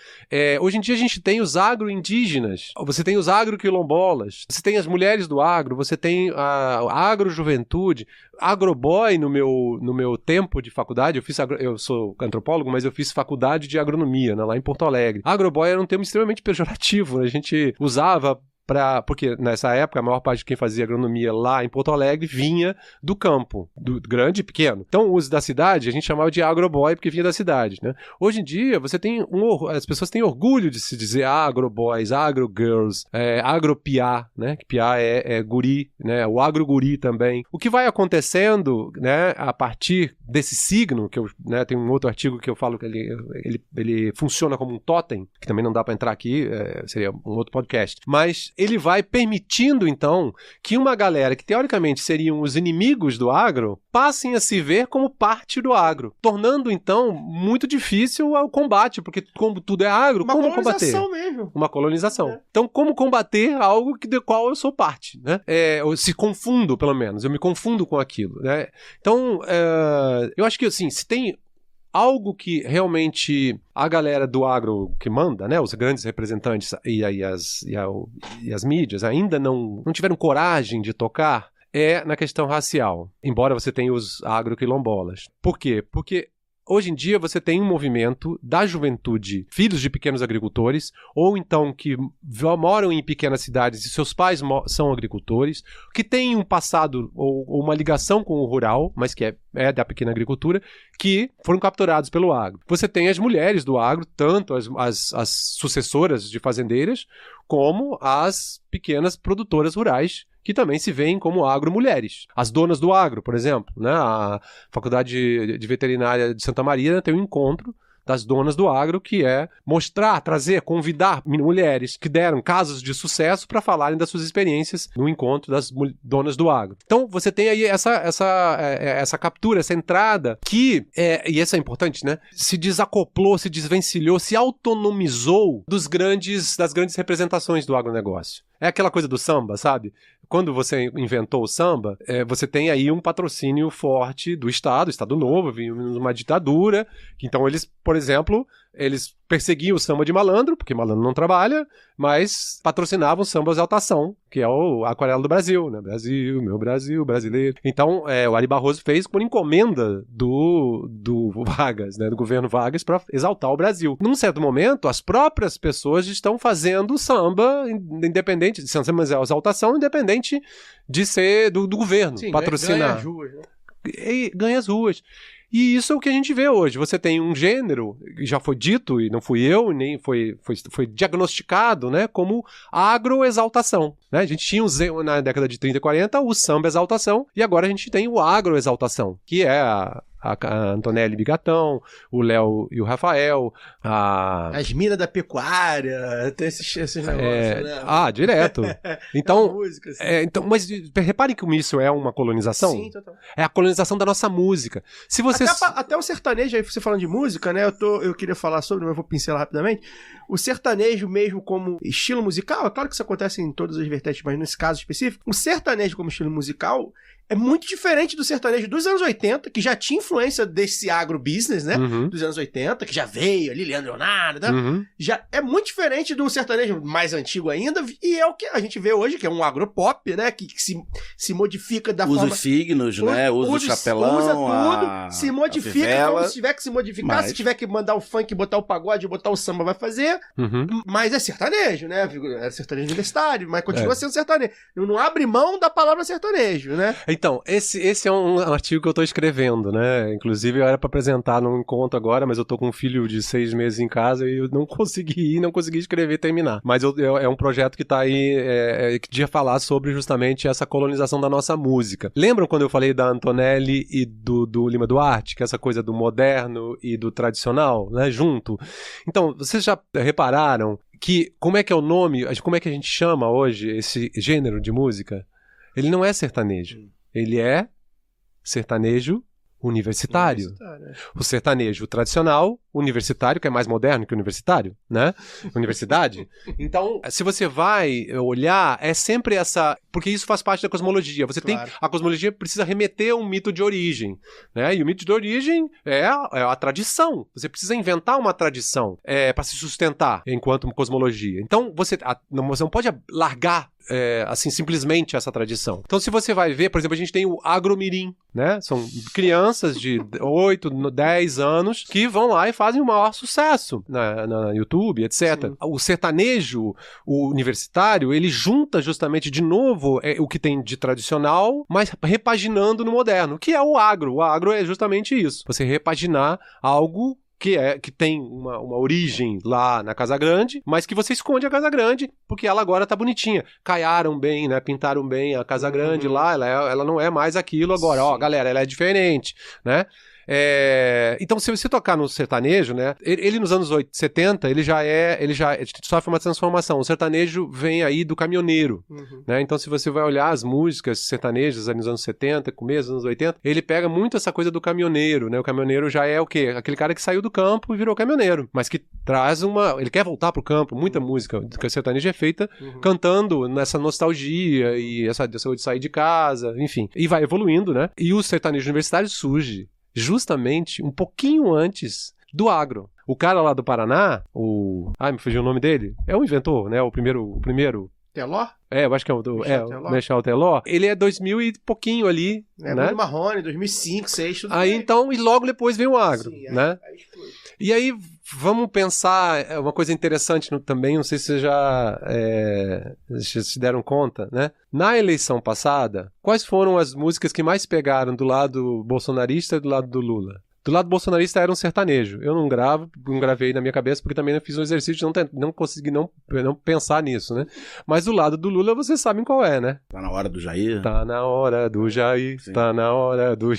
Hoje em dia a gente tem os agro-indígenas, você tem os agro-quilombolas, você tem as mulheres do agro, você tem a agro-juventude, agroboy no meu tempo de faculdade, eu sou antropólogo, mas eu fiz faculdade de agronomia, né, lá em Porto Alegre. Agroboy era um termo extremamente pejorativo, né? A gente usava porque nessa época a maior parte de quem fazia agronomia lá em Porto Alegre vinha do campo, do grande e pequeno. Então o uso da cidade a gente chamava de agroboy porque vinha da cidade, né? Hoje em dia você tem as pessoas têm orgulho de se dizer agroboys, agrogirls, agropiá, né? Que piá é guri, né? O agroguri também. O que vai acontecendo, né? A partir desse signo, que tem um outro artigo que eu falo que ele funciona como um totem, que também não dá para entrar aqui, seria um outro podcast, mas ele vai permitindo, então, que uma galera que, teoricamente, seriam os inimigos do agro, passem a se ver como parte do agro, tornando, então, muito difícil o combate, porque como tudo é agro, como combater? Uma colonização mesmo. Uma colonização. Então, como combater algo do qual eu sou parte, né? Eu se confundo, pelo menos. Eu me confundo com aquilo, né? Então, eu acho que, assim, se tem algo que realmente a galera do agro que manda, né, os grandes representantes e as mídias ainda não tiveram coragem de tocar, na questão racial, embora você tenha os agroquilombolas. Por quê? Porque hoje em dia você tem um movimento da juventude, filhos de pequenos agricultores, ou então que moram em pequenas cidades e seus pais são agricultores, que têm um passado ou uma ligação com o rural, mas que é da pequena agricultura, que foram capturados pelo agro. Você tem as mulheres do agro, tanto as sucessoras de fazendeiras, como as pequenas produtoras rurais, que também se veem como agro-mulheres. As donas do agro, por exemplo, né? A Faculdade de Veterinária de Santa Maria tem um encontro das donas do agro, que é mostrar, trazer, convidar mulheres que deram casos de sucesso para falarem das suas experiências no encontro das donas do agro. Então, você tem aí essa captura, essa entrada que, e isso é importante, né? Se desacoplou, se desvencilhou, se autonomizou das grandes representações do agronegócio. É aquela coisa do samba, sabe? Quando você inventou o samba, você tem aí um patrocínio forte do Estado Novo, vimos uma ditadura, então eles, por exemplo, eles perseguiam o samba de malandro, porque malandro não trabalha, mas patrocinavam o samba exaltação, que é o Aquarela do Brasil, né? Brasil, meu Brasil, brasileiro. Então, o Ari Barroso fez por encomenda do Vargas, né? Do governo Vargas, para exaltar o Brasil. Num certo momento, as próprias pessoas estão fazendo samba independente, de samba exaltação, independente de ser do governo. Sim, patrocinar. Ganha as ruas, né? Ganha as ruas. E isso é o que a gente vê hoje. Você tem um gênero, já foi dito, e não fui eu, nem foi diagnosticado, né, como agroexaltação. Né? A gente tinha, na década de 30 e 40, o samba exaltação, e agora a gente tem o agroexaltação, que é a a Antonelli Bigatão, o Léo e o Rafael, As minas da pecuária, tem esses negócios, né? Direto. Então, música, assim. mas reparem como isso é uma colonização. Sim, total. É a colonização da nossa música. Se você... Até o sertanejo, aí você falando de música, né? Eu queria falar sobre, mas eu vou pincelar rapidamente. O sertanejo mesmo como estilo musical, é claro que isso acontece em todas as vertentes, mas nesse caso específico, o sertanejo como estilo musical é muito diferente do sertanejo dos anos 80, que já tinha influência desse agrobusiness, né? Uhum. Dos anos 80, que já veio ali, Leandro Leonardo, né? Uhum. Já é muito diferente do sertanejo mais antigo ainda, e é o que a gente vê hoje, que é um agropop, né? Que se modifica da Usa forma... os signos, né? Usa o chapelão, usa tudo, se modifica como se tiver que se modificar, mas... se tiver que mandar o funk, botar o pagode, botar o samba, vai fazer, mas é sertanejo, né? É sertanejo universitário, mas continua sendo sertanejo. Não abre mão da palavra sertanejo, né? Então, esse é um artigo que eu tô escrevendo, né? Inclusive, eu era pra apresentar num encontro agora, mas eu tô com um filho de 6 meses em casa e eu não consegui escrever e terminar. Mas é um projeto que tá aí, que ia falar sobre justamente essa colonização da nossa música. Lembram quando eu falei da Antonelli e do Lima Duarte, que é essa coisa do moderno e do tradicional, né? Junto. Então, vocês já repararam que, como é que é o nome, como é que a gente chama hoje esse gênero de música? Ele não é sertanejo. Ele é sertanejo universitário. O sertanejo tradicional, universitário, que é mais moderno que universitário, né? Universidade. Então, se você vai olhar, é sempre essa... Porque isso faz parte da cosmologia. Você tem... A cosmologia precisa remeter a um mito de origem, né? E o mito de origem é a tradição. Você precisa inventar uma tradição para se sustentar enquanto cosmologia. Então, você não pode largar assim, simplesmente essa tradição. Então, se você vai ver, por exemplo, a gente tem o agromirim, né? São crianças de 8, 10 anos que vão lá e fazem o maior sucesso na YouTube, etc. Sim. O sertanejo, o universitário, ele junta justamente de novo o que tem de tradicional, mas repaginando no moderno, que é o agro. O agro é justamente isso. Você repaginar algo que tem uma origem lá na Casa Grande, mas que você esconde a Casa Grande, porque ela agora tá bonitinha. Caiaram bem, né? Pintaram bem a Casa Grande lá, ela não é mais aquilo agora. Ó, galera, ela é diferente, né? Então, se você tocar no sertanejo, né? Ele nos anos 70, ele já sofre uma transformação. O sertanejo vem aí do caminhoneiro, né? Então, se você vai olhar as músicas sertanejas ali nos anos 70, começo dos anos 80, ele pega muito essa coisa do caminhoneiro, né? O caminhoneiro já é o quê? Aquele cara que saiu do campo e virou caminhoneiro, mas que traz ele quer voltar pro campo. Muita música do sertanejo é feita cantando nessa nostalgia e essa de sair de casa, enfim. E vai evoluindo, né? E o sertanejo universitário surge justamente um pouquinho antes do agro. O cara lá do Paraná, me fugiu o nome dele, é o inventor, né? O primeiro... Teló? Eu acho que é o Michel Teló. Ele é 2000 e pouquinho ali, né? Bruno Marrone, 2005, 2006, tudo aí bem. então, e logo depois vem o agro, Sim, né? E aí, vamos pensar uma coisa interessante também, não sei se vocês já se deram conta, né? Na eleição passada, quais foram as músicas que mais pegaram do lado bolsonarista e do lado do Lula? Do lado bolsonarista era um sertanejo. Eu não gravei na minha cabeça porque também não fiz um exercício de não consegui não pensar nisso, né? Mas do lado do Lula vocês sabem qual é, né? Tá na hora do Jair? Tá na hora do Jair, tá na hora do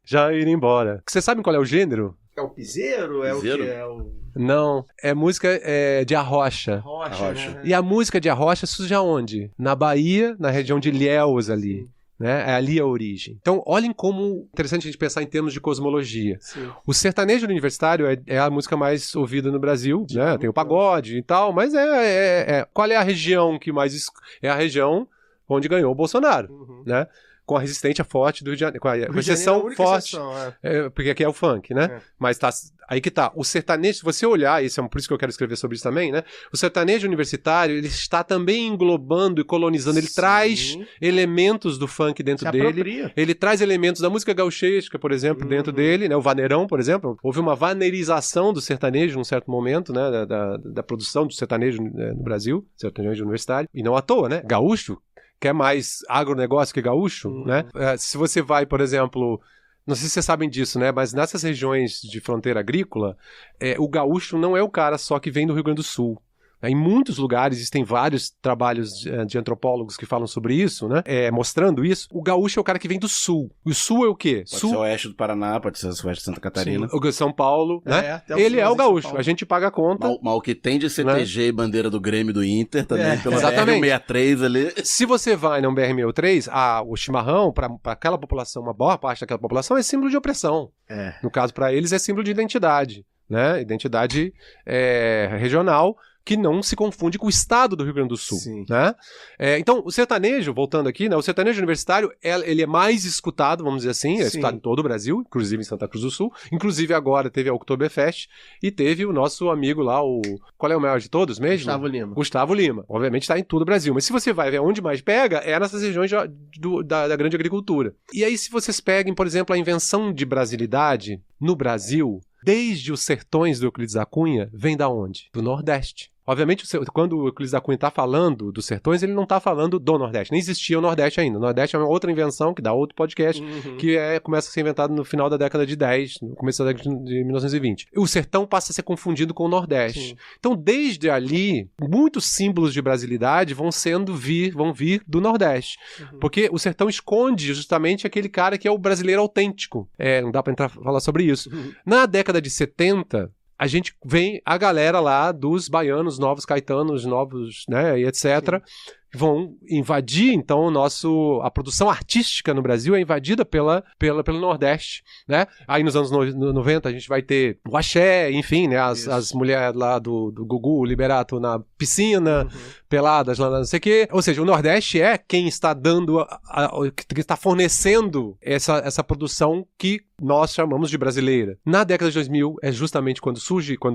Jair embora. Vocês sabem qual é o gênero? É o piseiro? É Piseiro? o que? É o... Não, é música de arrocha. Arrocha. Né? E a música de arrocha surge aonde? Na Bahia, na região de Ilhéus ali. Né? É ali a origem. Então, olhem como interessante a gente pensar em termos de cosmologia. Sim. O sertanejo universitário é a música mais ouvida no Brasil, né? Tem o pagode e tal, mas qual é a região que mais... É a região onde ganhou o Bolsonaro, né? Com a resistência forte do Rio de Janeiro, com a recessão forte, porque aqui é o funk, né? Mas aí que tá, o sertanejo, se você olhar, por isso que eu quero escrever sobre isso também, né? O sertanejo universitário, ele está também englobando e colonizando, ele traz elementos do funk dentro dele, ele traz elementos da música gauchesca, por exemplo, dentro dele, né? O vaneirão, por exemplo, houve uma vaneirização do sertanejo num certo momento, né? Da produção do sertanejo no Brasil, sertanejo universitário, e não à toa, né? Gaúcho, que é mais agronegócio que gaúcho, né? Se você vai, por exemplo, não sei se vocês sabem disso, né? Mas nessas regiões de fronteira agrícola, o gaúcho não é o cara só que vem do Rio Grande do Sul. Em muitos lugares, existem vários trabalhos de antropólogos que falam sobre isso, né? Mostrando isso. O gaúcho é o cara que vem do sul. O sul é o quê? Pode ser o oeste do Paraná, pode ser o oeste de Santa Catarina. O São Paulo, né? Ele é o gaúcho. A gente paga a conta. Mas o que tem de CTG, né? E bandeira do Grêmio do Inter, também pelo exatamente. BR-63 ali. Se você vai no BR-63, o chimarrão, para aquela população, uma boa parte daquela população, é símbolo de opressão. No caso, para eles, é símbolo de identidade, né? Identidade regional, que não se confunde com o estado do Rio Grande do Sul, né? Então, o sertanejo, voltando aqui, né? O sertanejo universitário, ele é mais escutado, vamos dizer assim, é escutado em todo o Brasil, inclusive em Santa Cruz do Sul, inclusive agora teve a Oktoberfest e teve o nosso amigo lá, qual é o maior de todos mesmo? Gustavo Lima. Obviamente está em todo o Brasil, mas se você vai ver onde mais pega, é nessas regiões da grande agricultura. E aí, se vocês peguem, por exemplo, a invenção de brasilidade no Brasil, desde os sertões do Euclides da Cunha, vem da onde? Do Nordeste. Obviamente, quando o Euclides da Cunha está falando dos sertões, ele não está falando do Nordeste. Nem existia o Nordeste ainda. O Nordeste é uma outra invenção, que dá outro podcast, que começa a ser inventado no final da década de 10, no começo da década de 1920. O sertão passa a ser confundido com o Nordeste. Então, desde ali, muitos símbolos de brasilidade vão vir do Nordeste. Porque o sertão esconde justamente aquele cara que é o brasileiro autêntico. Não dá para falar sobre isso. Na década de 70... a gente vem a galera lá dos baianos, novos caetanos, novos, né, e etc., vão invadir, então, a produção artística no Brasil é invadida pelo Nordeste, né? Aí nos anos 90 a gente vai ter o axé, enfim, né? As mulheres lá do Gugu, o Liberato na piscina, peladas lá, não sei o quê. Ou seja, o Nordeste é quem está dando, que está fornecendo essa produção que nós chamamos de brasileira. Na década de 2000 é justamente quando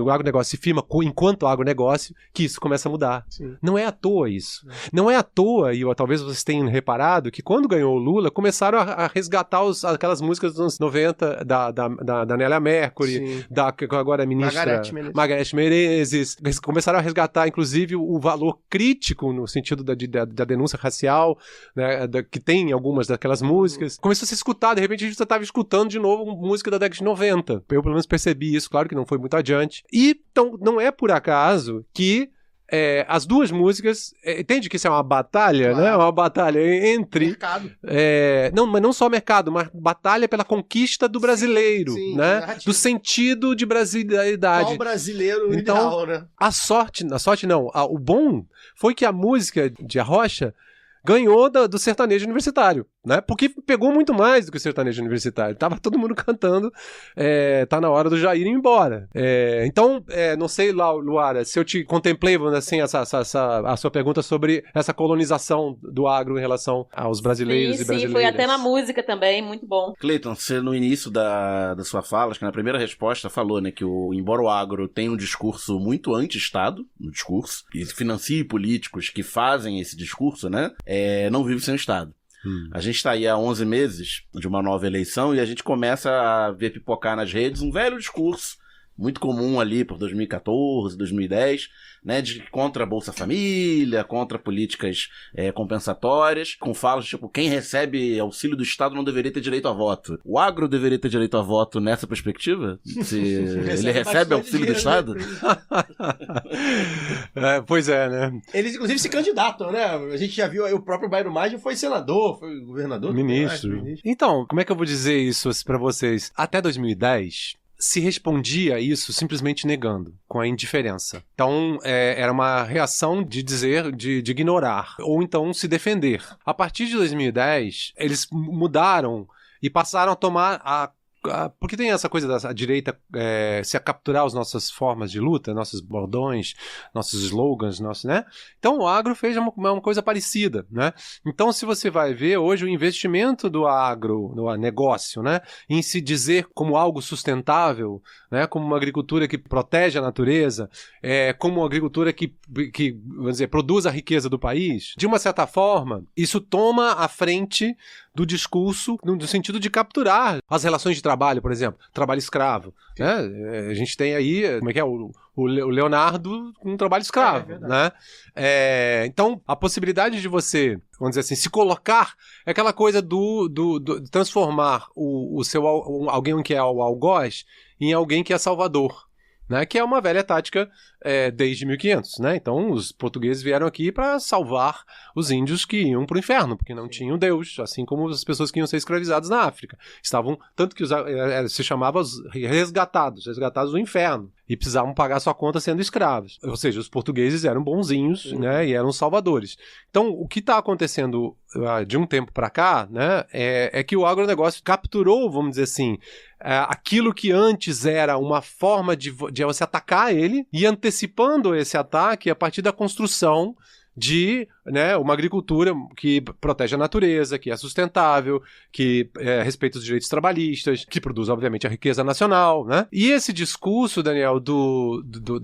o agronegócio se firma enquanto agronegócio, que isso começa a mudar. Não é à toa isso. Não é à toa, e talvez vocês tenham reparado, que quando ganhou o Lula, começaram a resgatar aquelas músicas dos anos 90 da Nélia Mercury, que agora é ministra Margareth Menezes. Começaram a resgatar, inclusive, o valor crítico no sentido da denúncia racial, né, que tem em algumas daquelas músicas. Começou a se escutar, de repente a gente estava escutando de novo música da década de 90. Eu, pelo menos, percebi isso, claro que não foi muito adiante. E, então, não é por acaso que as duas músicas, entende que isso é uma batalha, né? Uma batalha entre... mercado. Mas não só mercado, uma batalha pela conquista do brasileiro, né? Do sentido de brasilidade. Qual brasileiro então, ideal, né? O bom foi que a música de Arrocha ganhou do sertanejo universitário, né? Porque pegou muito mais do que o sertanejo universitário. Tava todo mundo cantando, tá na hora do Jair ir embora. Então, não sei, Luara, se eu te contemplei, assim, a sua pergunta sobre essa colonização do agro em relação aos brasileiros e brasileiras. Sim, foi até na música também, muito bom. Cleiton, você no início da sua fala, acho que na primeira resposta falou, né, que embora o agro tenha um discurso muito anti-Estado, no discurso, e financie políticos que fazem esse discurso, né, não vive sem o Estado. A gente está aí há 11 meses de uma nova eleição e a gente começa a ver pipocar nas redes um velho discurso muito comum ali por 2014, 2010, né, contra a Bolsa Família, contra políticas compensatórias, com falas tipo, quem recebe auxílio do Estado não deveria ter direito a voto. O agro deveria ter direito a voto nessa perspectiva? Se ele recebe auxílio do Estado? Pois é, né? Eles, inclusive, se candidatam, né? A gente já viu aí, o próprio Bairro Maggi foi senador, foi governador. Ministro. Então, como é que eu vou dizer isso pra vocês? Até 2010... se respondia a isso simplesmente negando, com a indiferença. Então, era uma reação de dizer, de ignorar, ou então se defender. A partir de 2010, eles mudaram e passaram a tomar porque tem essa coisa da direita se capturar as nossas formas de luta, nossos bordões, nossos slogans, né? Então o agro fez uma coisa parecida, né? Então se você vai ver hoje o investimento do agro, no negócio, né? Em se dizer como algo sustentável, né? Como uma agricultura que protege a natureza, como uma agricultura que vamos dizer, produz a riqueza do país, de uma certa forma, isso toma a frente do discurso no sentido de capturar as relações de trabalho, por exemplo, trabalho escravo, né? A gente tem aí, como é que é, o Leonardo com trabalho escravo, né? Então, a possibilidade de você, vamos dizer assim, se colocar, é aquela coisa de transformar alguém que é o algoz em alguém que é salvador, né? Que é uma velha tática desde 1500, né? Então os portugueses vieram aqui para salvar os índios que iam para o inferno, porque não tinham Deus, assim como as pessoas que iam ser escravizadas na África. Estavam, tanto que se chamava os resgatados do inferno, e precisavam pagar sua conta sendo escravos. Ou seja, os portugueses eram bonzinhos, né? E eram salvadores. Então, o que está acontecendo de um tempo para cá, né? É que o agronegócio capturou, vamos dizer assim, aquilo que antes era uma forma de você atacar ele e antecipando esse ataque a partir da construção de, né, uma agricultura que protege a natureza, que é sustentável, que respeita os direitos trabalhistas, que produz, obviamente, a riqueza nacional, né? E esse discurso, Daniel, do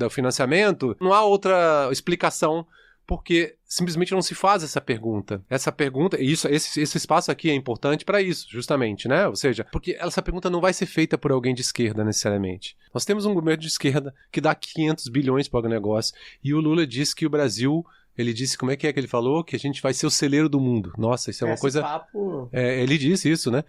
financiamento, não há outra explicação, porque simplesmente não se faz essa pergunta. Essa pergunta, esse espaço aqui é importante para isso, justamente, né? Ou seja, porque essa pergunta não vai ser feita por alguém de esquerda, necessariamente. Nós temos um governo de esquerda que dá 500 bilhões para o agronegócio, e o Lula diz que o Brasil... Ele disse, como é que ele falou? Que a gente vai ser o celeiro do mundo. Nossa, isso é uma coisa... Papo... ele disse isso, né?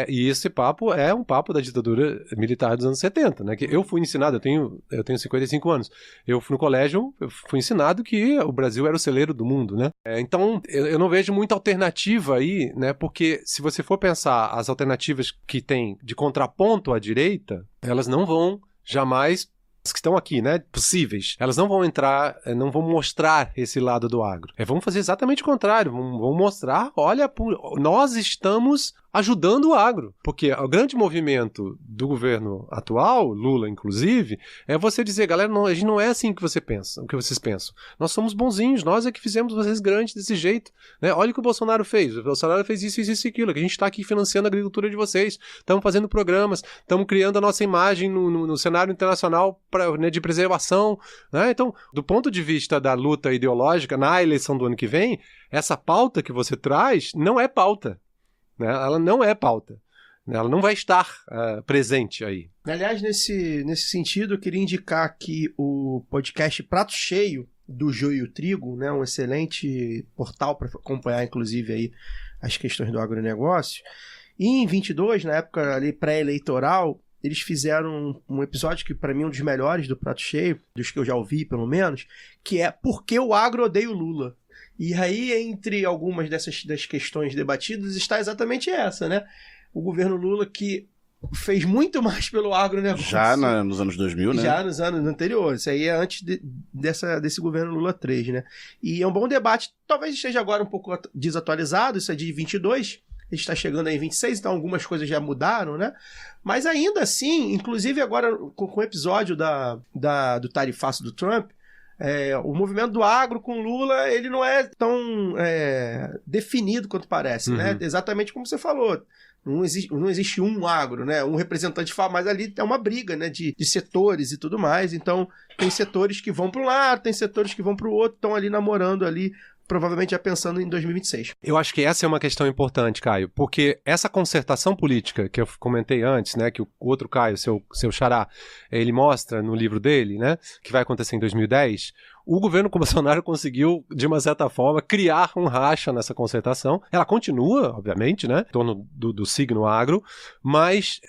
E esse papo é um papo da ditadura militar dos anos 70, né? Que eu fui ensinado, eu tenho 55 anos. Eu fui no colégio, eu fui ensinado que o Brasil era o celeiro do mundo, né? Então, eu não vejo muita alternativa aí, né? Porque se você for pensar as alternativas que tem de contraponto à direita, elas não vão jamais... que estão aqui, né, possíveis, elas não vão entrar, não vão mostrar esse lado do agro. Vão fazer exatamente o contrário, vão mostrar, olha, nós estamos ajudando o agro, porque o grande movimento do governo atual, Lula inclusive, é você dizer, galera, a gente não é assim que você pensa, o que vocês pensam. Nós somos bonzinhos, nós é que fizemos vocês grandes desse jeito, né? Olha o que o Bolsonaro fez. O Bolsonaro fez isso, isso e aquilo, que a gente está aqui financiando a agricultura de vocês, estamos fazendo programas, estamos criando a nossa imagem no cenário internacional né, de preservação, né? Então, do ponto de vista da luta ideológica, na eleição do ano que vem, essa pauta que você traz não é pauta. Né? Ela não é pauta. Ela não vai estar presente aí. Aliás, nesse sentido, eu queria indicar aqui o podcast Prato Cheio do Joio e o Trigo, né? Um excelente portal para acompanhar, inclusive, aí as questões do agronegócio. E em 22, na época ali pré-eleitoral, eles fizeram um episódio que para mim é um dos melhores do Prato Cheio, dos que eu já ouvi, pelo menos, que é Por que o agro odeia o Lula? E aí, entre algumas das questões debatidas, está exatamente essa, né? O governo Lula que fez muito mais pelo agronegócio. Já nos anos 2000, né? Já nos anos anteriores. Isso aí é antes desse governo Lula 3, né? E é um bom debate. Talvez esteja agora um pouco desatualizado. Isso é de 22. A gente está chegando aí em 26, então algumas coisas já mudaram, né? Mas ainda assim, inclusive agora com o episódio do tarifaço do Trump, o movimento do agro com Lula, ele não é tão definido quanto parece, né? Exatamente como você falou. Não existe um agro, né? Um representante fala, mas ali é uma briga, né? De setores e tudo mais. Então, tem setores que vão para um lado, tem setores que vão para o outro, estão ali namorando ali, provavelmente já pensando em 2026. Eu acho que essa é uma questão importante, Caio, porque essa concertação política que eu comentei antes, né, que o outro Caio, seu xará, ele mostra no livro dele, né, que vai acontecer em 2010, o governo Bolsonaro conseguiu, de uma certa forma, criar um racha nessa concertação. Ela continua, obviamente, né, em torno do signo agro, mas,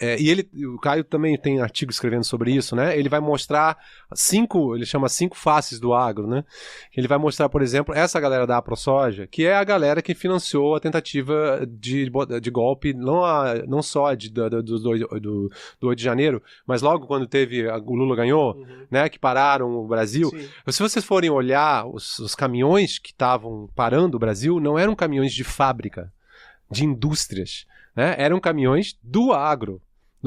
o Caio também tem artigo escrevendo sobre isso, né, ele vai mostrar ele chama 5 faces do agro, né, ele vai mostrar, por exemplo, essa galera da AproSoja, que é a galera que financiou a tentativa de golpe, não só do 8 de janeiro, mas logo quando o Lula ganhou, né, que pararam o Brasil. Sim. Se vocês forem olhar os caminhões que estavam parando o Brasil, não eram caminhões de fábrica, de indústrias, né? Eram caminhões do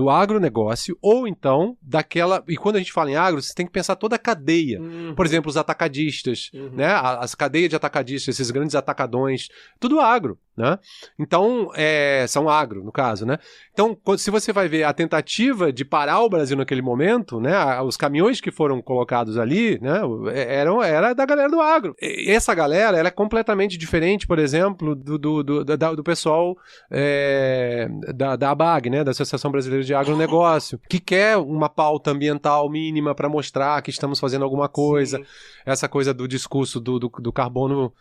agronegócio, ou então daquela... E quando a gente fala em agro, você tem que pensar toda a cadeia. Por exemplo, os atacadistas, né? As cadeias de atacadistas, esses grandes atacadões, tudo agro, né? Então, são agro, no caso, né? Então, se você vai ver a tentativa de parar o Brasil naquele momento, né? Os caminhões que foram colocados ali, né? Era da galera do agro. E essa galera, ela é completamente diferente, por exemplo, do pessoal da ABAG, né? Da Associação Brasileira de Agronegócio, que quer uma pauta ambiental mínima para mostrar que estamos fazendo alguma coisa. Sim. Essa coisa do discurso do carbono,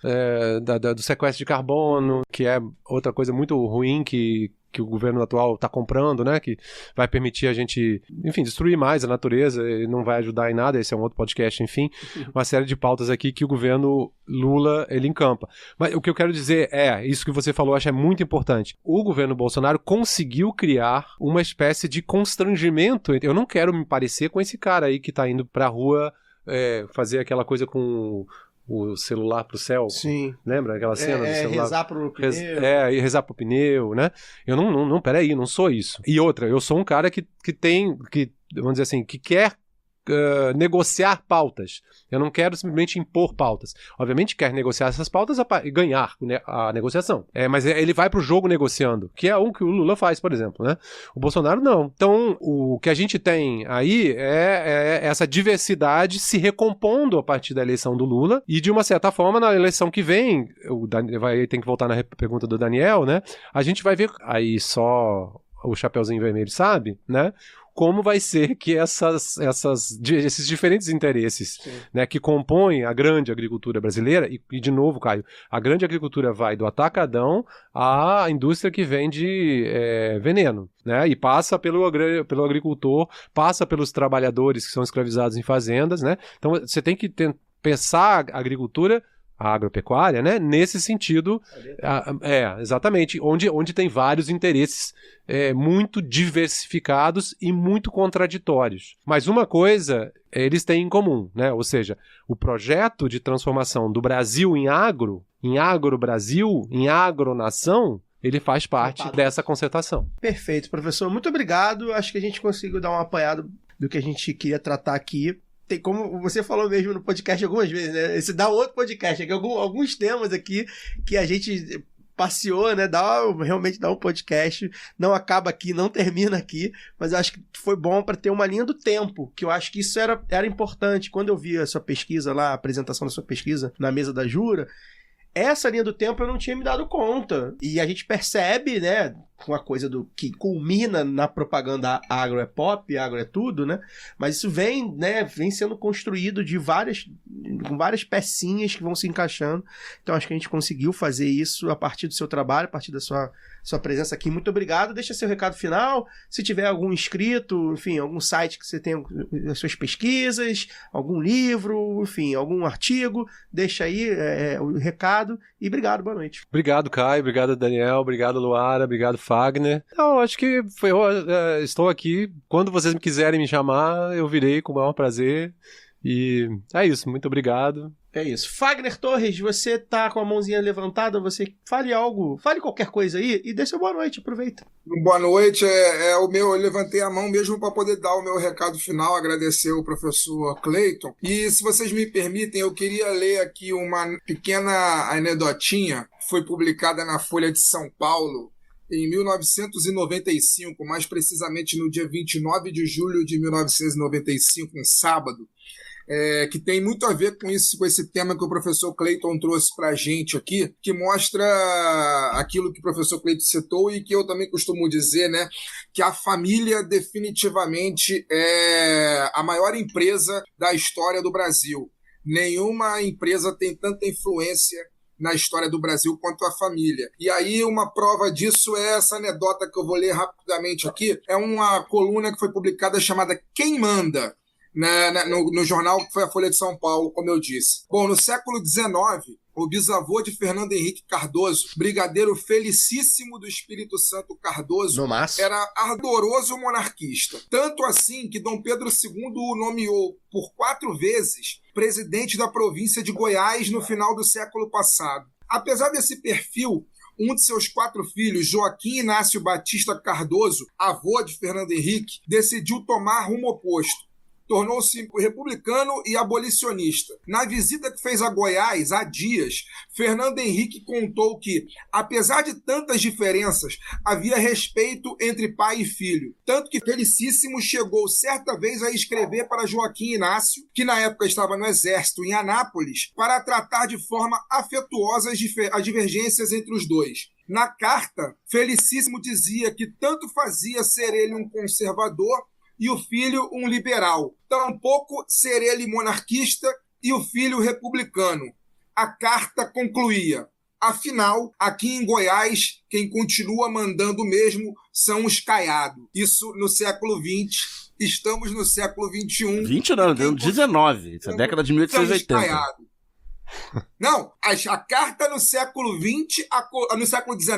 do sequestro de carbono, que é outra coisa muito ruim que que o governo atual está comprando, né, que vai permitir a gente, enfim, destruir mais a natureza e não vai ajudar em nada, esse é um outro podcast, enfim, uma série de pautas aqui que o governo Lula, ele encampa. Mas o que eu quero dizer isso que você falou, acho é muito importante. O governo Bolsonaro conseguiu criar uma espécie de constrangimento. Eu não quero me parecer com esse cara aí que tá indo pra rua fazer aquela coisa com o celular pro céu. Sim. Lembra aquela cena do celular? Rezar pro pneu. E rezar pro pneu, né? Eu não, peraí, não sou isso. E outra, eu sou um cara que vamos dizer assim, que quer negociar pautas. Eu não quero simplesmente impor pautas. Obviamente quer negociar essas pautas e ganhar a negociação. Mas ele vai pro jogo negociando, que é o que o Lula faz, por exemplo, né? O Bolsonaro não. Então, o que a gente tem aí é essa diversidade se recompondo a partir da eleição do Lula e, de uma certa forma, na eleição que vem, tem que voltar na pergunta do Daniel, né? A gente vai ver aí só o Chapeuzinho Vermelho sabe, né? Como vai ser que esses diferentes interesses, né, que compõem a grande agricultura brasileira, e de novo, Caio, a grande agricultura vai do atacadão à indústria que vende veneno, né, e passa pelo agricultor, passa pelos trabalhadores que são escravizados em fazendas, né, então você tem que pensar a agricultura, a agropecuária, né? Nesse sentido, exatamente, onde tem vários interesses muito diversificados e muito contraditórios. Mas uma coisa eles têm em comum, né? Ou seja, o projeto de transformação do Brasil em agro-Brasil, em agronação, ele faz parte dessa concertação. Perfeito, professor. Muito obrigado. Acho que a gente conseguiu dar um apanhado do que a gente queria tratar aqui. Tem, como você falou mesmo no podcast algumas vezes, né? Esse dá outro podcast aqui, alguns temas aqui que a gente passeou, né? Realmente dá um podcast, não acaba aqui, não termina aqui, mas eu acho que foi bom para ter uma linha do tempo, que eu acho que isso era importante. Quando eu vi a sua pesquisa lá, a apresentação da sua pesquisa na mesa da Jura, essa linha do tempo eu não tinha me dado conta. E a gente percebe, né, uma coisa que culmina na propaganda agro é pop, agro é tudo, né? Mas isso vem sendo construído com várias pecinhas que vão se encaixando. Então acho que a gente conseguiu fazer isso a partir do seu trabalho, a partir da sua presença aqui. Muito obrigado. Deixa seu recado final. Se tiver algum inscrito, enfim, algum site que você tenha as suas pesquisas, algum livro, enfim, algum artigo, deixa aí o recado. E obrigado, boa noite. Obrigado, Caio. Obrigado, Daniel. Obrigado, Luara. Obrigado, Fagner. Não, acho que estou aqui. Quando vocês me quiserem me chamar, eu virei com o maior prazer. E é isso. Muito obrigado. É isso. Fagner Torres, você tá com a mãozinha levantada, você fale qualquer coisa aí e dê seu boa noite, aproveita. Boa noite, eu levantei a mão mesmo para poder dar o meu recado final, agradecer o professor Cleiton. E se vocês me permitem, eu queria ler aqui uma pequena anedotinha, foi publicada na Folha de São Paulo, em 1995, mais precisamente no dia 29 de julho de 1995, um sábado. Que tem muito a ver com esse tema que o professor Cleiton trouxe para a gente aqui, que mostra aquilo que o professor Cleiton citou e que eu também costumo dizer, né, que a família definitivamente é a maior empresa da história do Brasil. Nenhuma empresa tem tanta influência na história do Brasil quanto a família. E aí uma prova disso é essa anedota que eu vou ler rapidamente aqui. É uma coluna que foi publicada chamada Quem Manda? No jornal que foi a Folha de São Paulo, como eu disse. Bom, no século XIX, o bisavô de Fernando Henrique Cardoso, brigadeiro felicíssimo do Espírito Santo Cardoso, era ardoroso monarquista. Tanto assim que Dom Pedro II o nomeou por 4 vezes presidente da província de Goiás no final do século passado. Apesar desse perfil, um de seus 4 filhos, Joaquim Inácio Batista Cardoso, avô de Fernando Henrique, decidiu tomar rumo oposto. Tornou-se republicano e abolicionista. Na visita que fez a Goiás há dias, Fernando Henrique contou que, apesar de tantas diferenças, havia respeito entre pai e filho. Tanto que Felicíssimo chegou certa vez a escrever para Joaquim Inácio, que na época estava no exército em Anápolis, para tratar de forma afetuosa as divergências entre os dois. Na carta, Felicíssimo dizia que tanto fazia ser ele um conservador e o filho um liberal. Tampouco ser ele monarquista e o filho republicano. A carta concluía: Afinal, aqui em Goiás, quem continua mandando mesmo são os caiados. Isso no século XX. Estamos no século XXI. 20 não, 19. Isso é década de 1880. Não, a carta no século XX, no século XIX,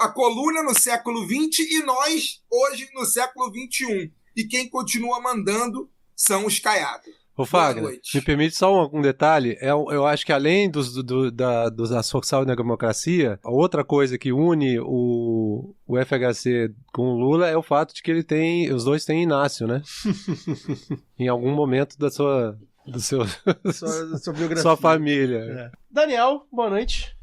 a coluna no século XX e nós, hoje, no século XXI. E quem continua mandando são os caiados. Ô, Fagner, me permite só um detalhe. Eu acho que além da social-democracia, a outra coisa que une o FHC com o Lula é o fato de que os dois têm Inácio, né? Em algum momento sua biografia. Sua família. É. Daniel, boa noite.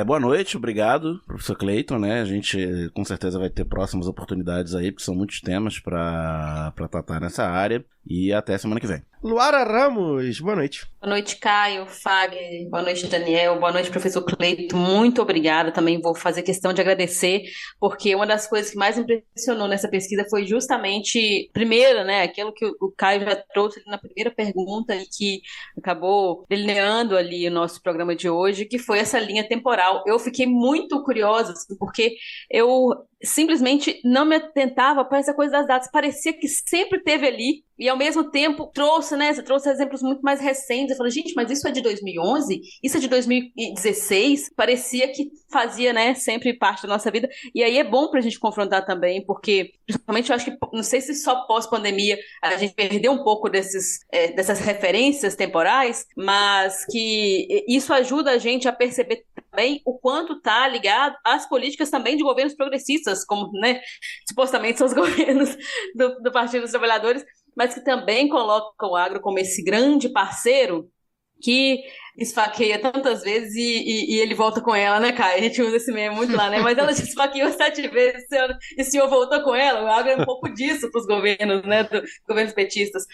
Boa noite, obrigado, professor Cleiton, né? A gente com certeza vai ter próximas oportunidades aí, porque são muitos temas para tratar nessa área. E até semana que vem. Luara Ramos, boa noite. Boa noite, Caio, Fagner, boa noite, Daniel, boa noite, professor Cleiton, muito obrigada, também vou fazer questão de agradecer, porque uma das coisas que mais impressionou nessa pesquisa foi justamente, primeiro, né, aquilo que o Caio já trouxe na primeira pergunta e que acabou delineando ali o nosso programa de hoje, que foi essa linha temporal. Eu fiquei muito curiosa, porque eu simplesmente não me atentava para essa coisa das datas, parecia que sempre teve ali, e ao mesmo tempo trouxe exemplos muito mais recentes. Eu falei, gente, mas isso é de 2011? Isso é de 2016? Parecia que fazia, né, sempre parte da nossa vida. E aí é bom pra gente confrontar também, porque, principalmente, eu acho que, não sei se só pós-pandemia a gente perdeu um pouco dessas referências temporais, mas que isso ajuda a gente a perceber também o quanto está ligado às políticas também de governos progressistas, como, né, supostamente são os governos do Partido dos Trabalhadores, mas que também colocam o agro como esse grande parceiro que esfaqueia tantas vezes e ele volta com ela, né, Caio? A gente usa esse meme muito lá, né? Mas ela te esfaqueou 7 vezes e o senhor voltou com ela. O agro é um pouco disso para os governos, né? Dos governos petistas.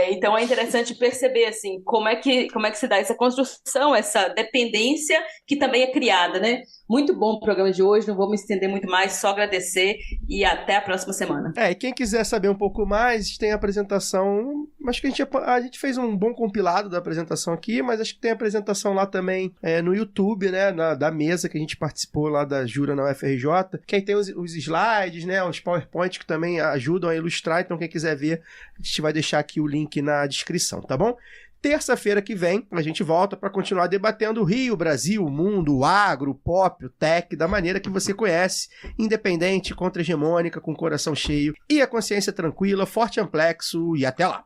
Então é interessante perceber, assim, como é que se dá essa construção, essa dependência que também é criada, né? Muito bom o programa de hoje, não vou me estender muito mais, só agradecer e até a próxima semana. E quem quiser saber um pouco mais, tem a apresentação, acho que a gente fez um bom compilado da apresentação aqui, mas acho que tem a apresentação lá também no YouTube, né, da mesa que a gente participou lá da Jura na UFRJ, que aí tem os slides, né, os PowerPoint que também ajudam a ilustrar, então quem quiser ver, a gente vai deixar aqui o link na descrição, tá bom? Terça-feira que vem, a gente volta para continuar debatendo o Rio, o Brasil, o mundo, o agro, o pop, o tech, da maneira que você conhece, independente, contra-hegemônica, com o coração cheio e a consciência tranquila, forte amplexo e até lá!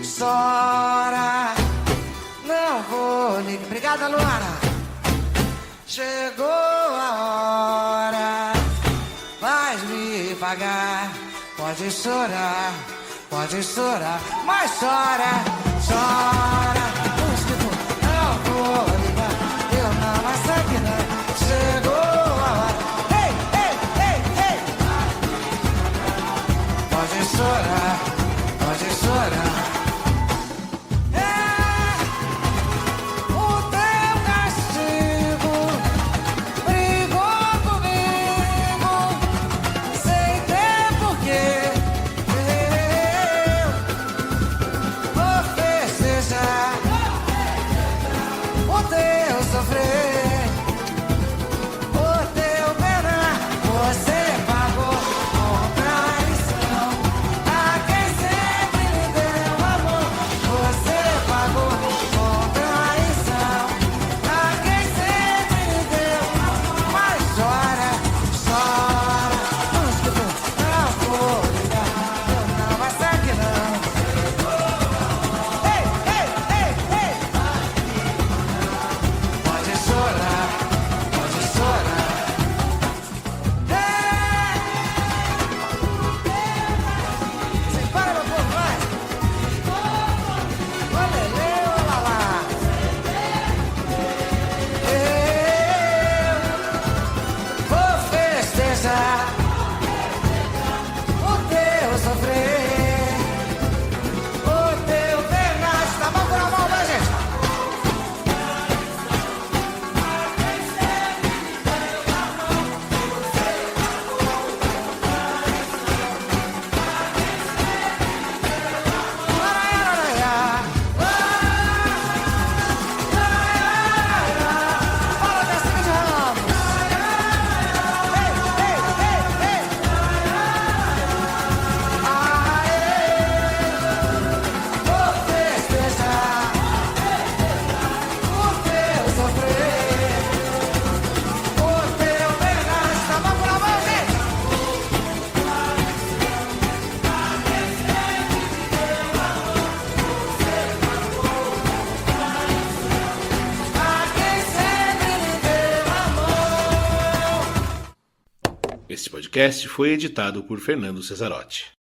Sora, não vou ligar. Obrigada, Luara. Chegou a hora, vais me pagar. Pode chorar, mas chora, não vou ligar, eu não aceito não. Chegou a hora, ei. Pode chorar. podcast foi editado por Fernando Cesarotti.